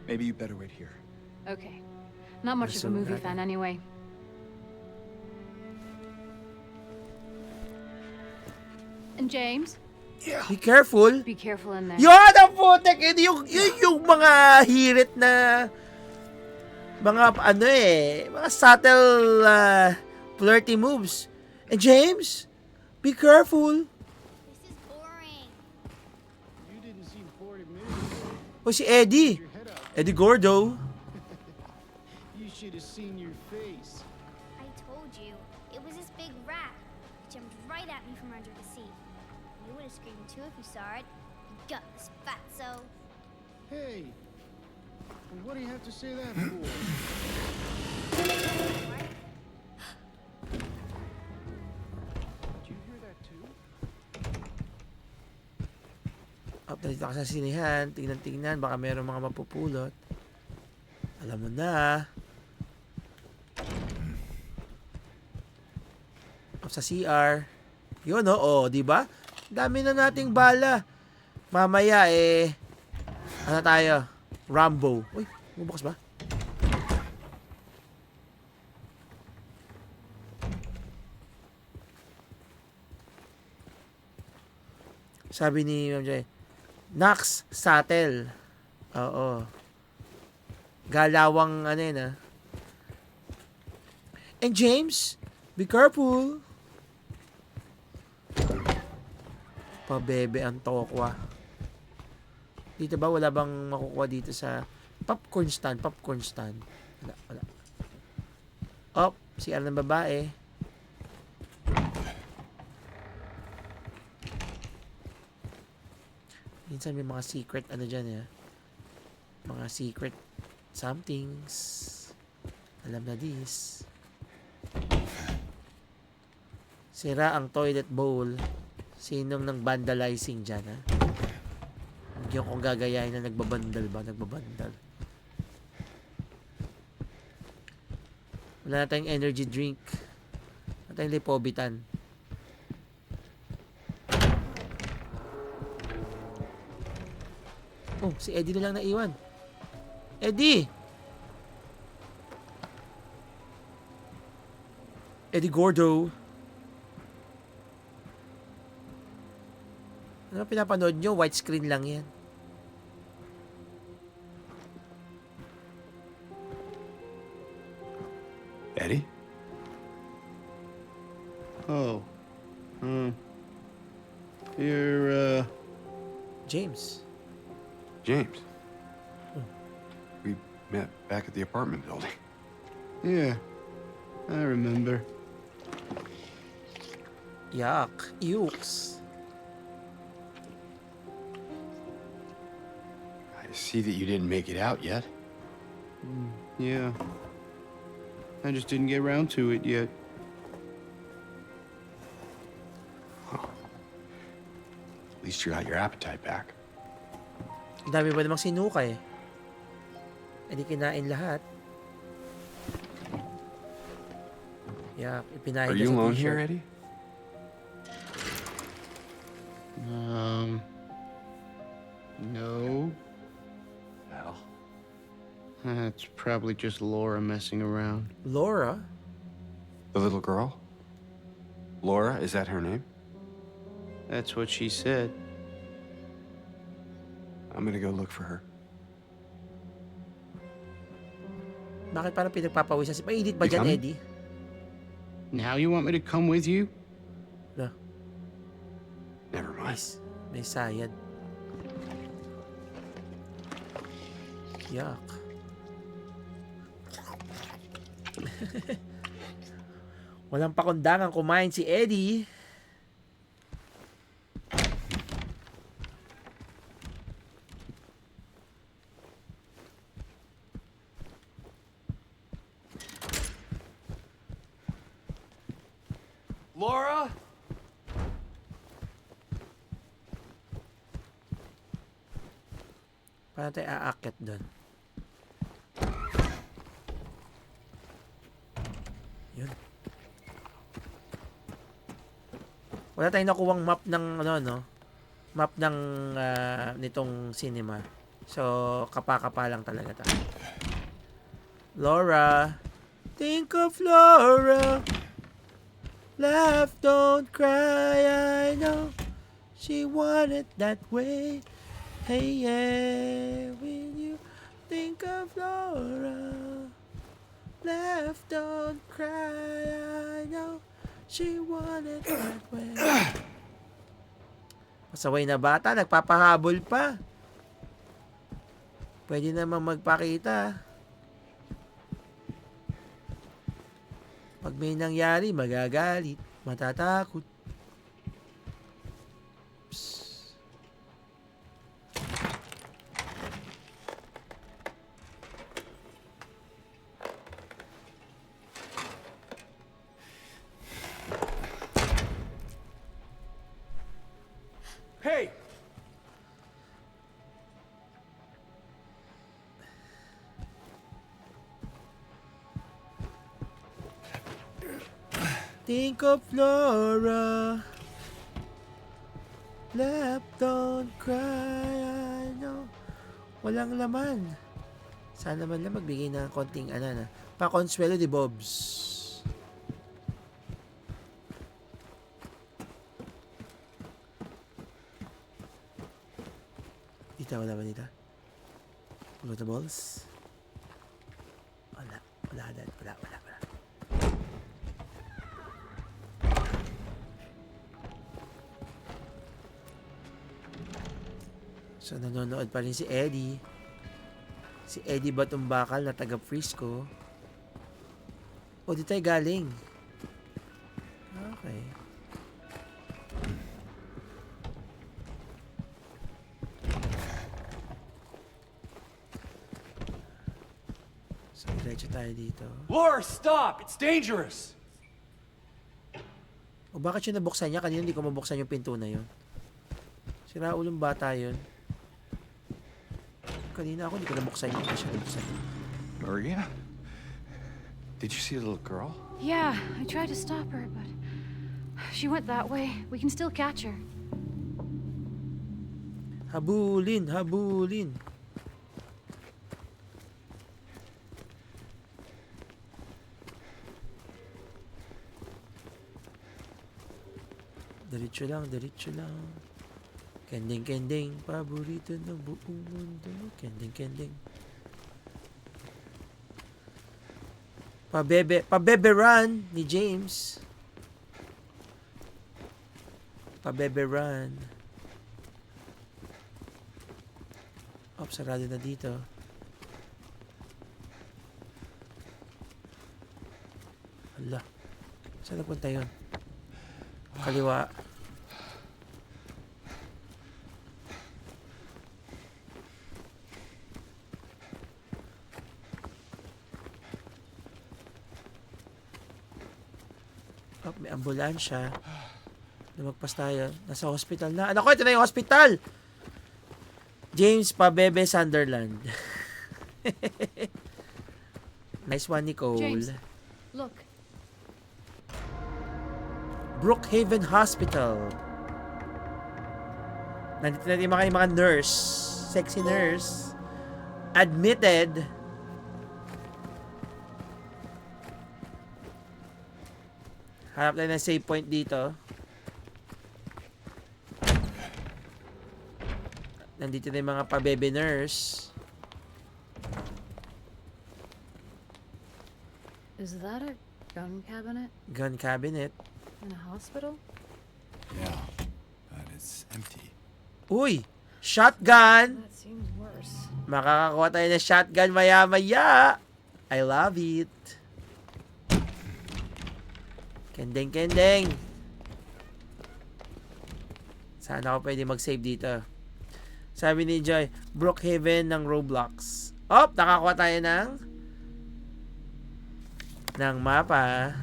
Maybe you better wait here. Okay. Not much of a movie fan anyway. And James, Yeah. Be careful. be careful in there. Yun ang putek! Yung mga hirit na mga ano eh, mga subtle flirty moves. And James, be careful. This is boring. You didn't seem bored a minute ago. O si Eddie. Your head up. Eddie Gordo. You should have seen your face. I told you. It was this big rat. It jumped right at me from under the seat. You would have screamed too if you saw it. You gutless fatso. Hey, and what do you have to say that for? Did you hear that too? Up na dito ka sa sinihan. Tingnan-tingnan. Baka meron mga mapupulot. Alam mo na. Up sa CR. Yun, oo. Diba? Dami na nating bala. Mamaya ano tayo? Rambo. Uy, bubukas ba? Sabi ni Ma'am Joy, Nax, satel. Oo. Galawang ano yun, ah. And James, be careful. Pabebe ang tokwa. Dito ba? Wala bang makukuha dito sa popcorn stand? Popcorn stand. Wala. Oh, si ng babae. Minsan may mga secret ano dyan, mga secret somethings. Alam na this. Sira ang toilet bowl. Sinong nang vandalizing dyan, ha? Hindi ko gagayahin na nagbabandal ba? Nagbabandal. Wala na tayong energy drink. Wala na tayong lipobitan. Oh, si Eddie na lang naiwan. Eddie! Eddie Gordo. Ano pinapanood nyo? Widescreen lang yan. Eddie? Oh. You're, James. James. We met back at the apartment building. yeah. I remember. Yuck. Yukes. I see that you didn't make it out yet. Yeah. I just didn't get around to it yet. At least you got your appetite back. Ang dami ba namang sinukay? Hindi kinain lahat. Yuck. Ipinahin Are niya you sa alone t-shirt. here, Eddie? No. Well, That's probably just Laura messing around. Laura? the little girl? Laura, is that her name? That's what she said. I'm gonna go look for her. Bakit parang pinagpapawisan? Mainit ba You dyan, coming? Eddie? Now you want me to come with you? No. Never mind. Nice. May sayad. Yuck. Walang pakundangan kumain si Eddie. Laura? Paano tayo aakyat doon? Yun. Wala tayong nakuwang map ng map ng nitong cinema. So, kapa-kapa lang talaga tayo. Laura. Think of Laura. Laugh, don't cry, I know. She wanted that way. Hey, yeah, when you think of Laura. Laugh, don't cry, I know. She wanted that way. Pasaway na bata, nagpapahabol pa. Pwede naman magpakita. Pag may nangyari, magagalit, matatakot. Psst. Hey! Think of Laura. left, don't cry, I know. Walang laman. Sana man lang magbigay ng konting pa-consuelo de Bobs. Dito, wala ba dito? Lootables? Wala. Wala. So, nanonood pa rin si Eddie. Si Eddie Batumbakal na taga Frisco. O, di tayo galing. Okay. So, diretso tayo dito. Laura, stop! It's dangerous! O, bakit yun nabuksan niya? Kanina hindi ko mabuksan yung pinto na yun. Sira ulong bata yun. Kanina ako, hindi ko nabuksan yun. Hindi siya nabuksan yun. Maria? Did you see the little girl? Yeah, I tried to stop her, but she went that way. We can still catch her. Habulin. Diretso lang. Kending, paborito ng buong mundo. Kending. Pabebe run ni James. Pabebe run. Oh, sarado na dito. Hala. Saan napunta yun? Kaliwa. Oh, may ambulansya. Lumagpas tayo. Nasa hospital na. Ano ko, ito na yung hospital! James Pabebe Sunderland. Nice one, Nicole. James, look. Brookhaven Hospital. Nandito na yung mga nurse. Sexy nurse. Admitted. Hanap tayo ng save point dito. Nandito na yung mga pabebe nurse. Is that a gun cabinet Gun cabinet. in a hospital? Yeah, but it's empty. Uy! Shotgun! That seems worse. Makakakuha tayo ng shotgun maya-maya. I love it. Kendeng. Sana ako pwede mag-save dito. Sabi ni Joy, Brookhaven ng Roblox. Oh, nakakuha tayo ng mapa.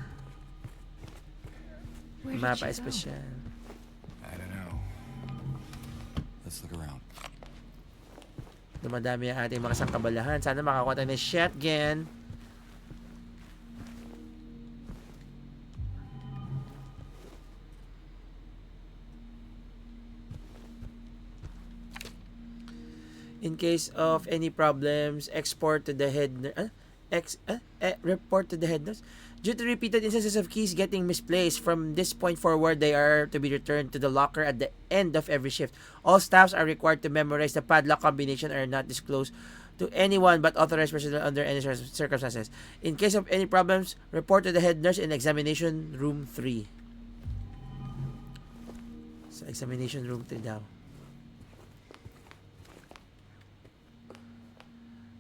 Where did Mapa she go? espesyal. I don't know. Let's look around. Dumadami ang ating mga sangkabalahan. Sana makakuha tayo ng shotgun. In case of any problems, report to the head nurse. Due to repeated instances of keys getting misplaced, from this point forward, they are to be returned to the locker at the end of every shift. All staffs are required to memorize the padlock combination and are not disclosed to anyone but authorized personnel under any circumstances. In case of any problems, report to the head nurse in examination room 3. So, examination room 3 daw.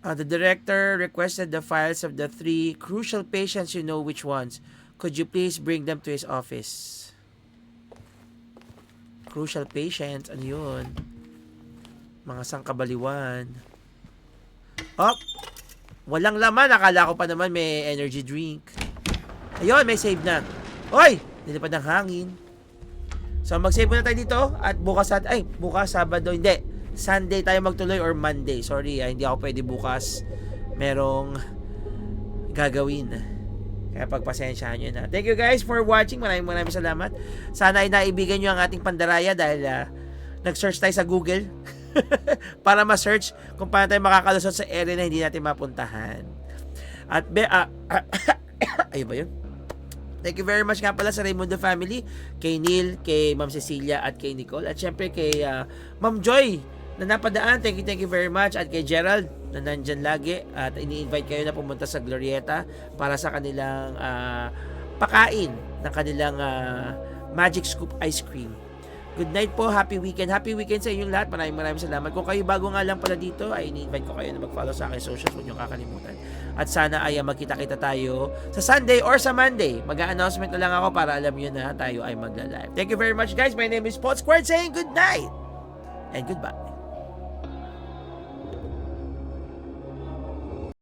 The director requested the files of the 3 crucial patients. You know which ones. Could you please bring them to his office? Crucial patients? Ano yun? Mga sangkabaliwan. Oh! Walang laman. Akala ko pa naman may energy drink. Ayun, may save na. Oy! Nilipad ng hangin. So, mag-save muna tayo dito. At bukas, Sabado. Hindi. Sunday tayo magtuloy or Monday. Sorry, hindi ako pwede bukas. Merong gagawin. Kaya pagpasensyahan nyo na. Thank you guys for watching. Maraming salamat. Sana ay naibigan nyo ang ating pandaraya dahil nag-search tayo sa Google para ma-search kung paano tayo makakalusot sa area na hindi natin mapuntahan. At ayun ba yun? Thank you very much nga pala sa Raimundo family, kay Neil, kay Ma'am Cecilia, at kay Nicole. At syempre kay Ma'am Joy na napadaan. Thank you very much. At kay Gerald na nandyan lagi. At ini-invite kayo na pumunta sa Glorieta para sa kanilang pakain ng kanilang Magic Scoop Ice Cream. Good night po. Happy weekend. Happy weekend sa inyong lahat. Maraming salamat. Kung kayo bago nga lang pala dito, ay ini-invite ko kayo na mag-follow sa aking socials. Huwag niyong kakalimutan. At sana ay magkita-kita tayo sa Sunday or sa Monday. Mag-a-announcement na lang ako para alam niyo na tayo ay magla-live. Thank you very much, guys. My name is Paul Squared saying good night and goodbye.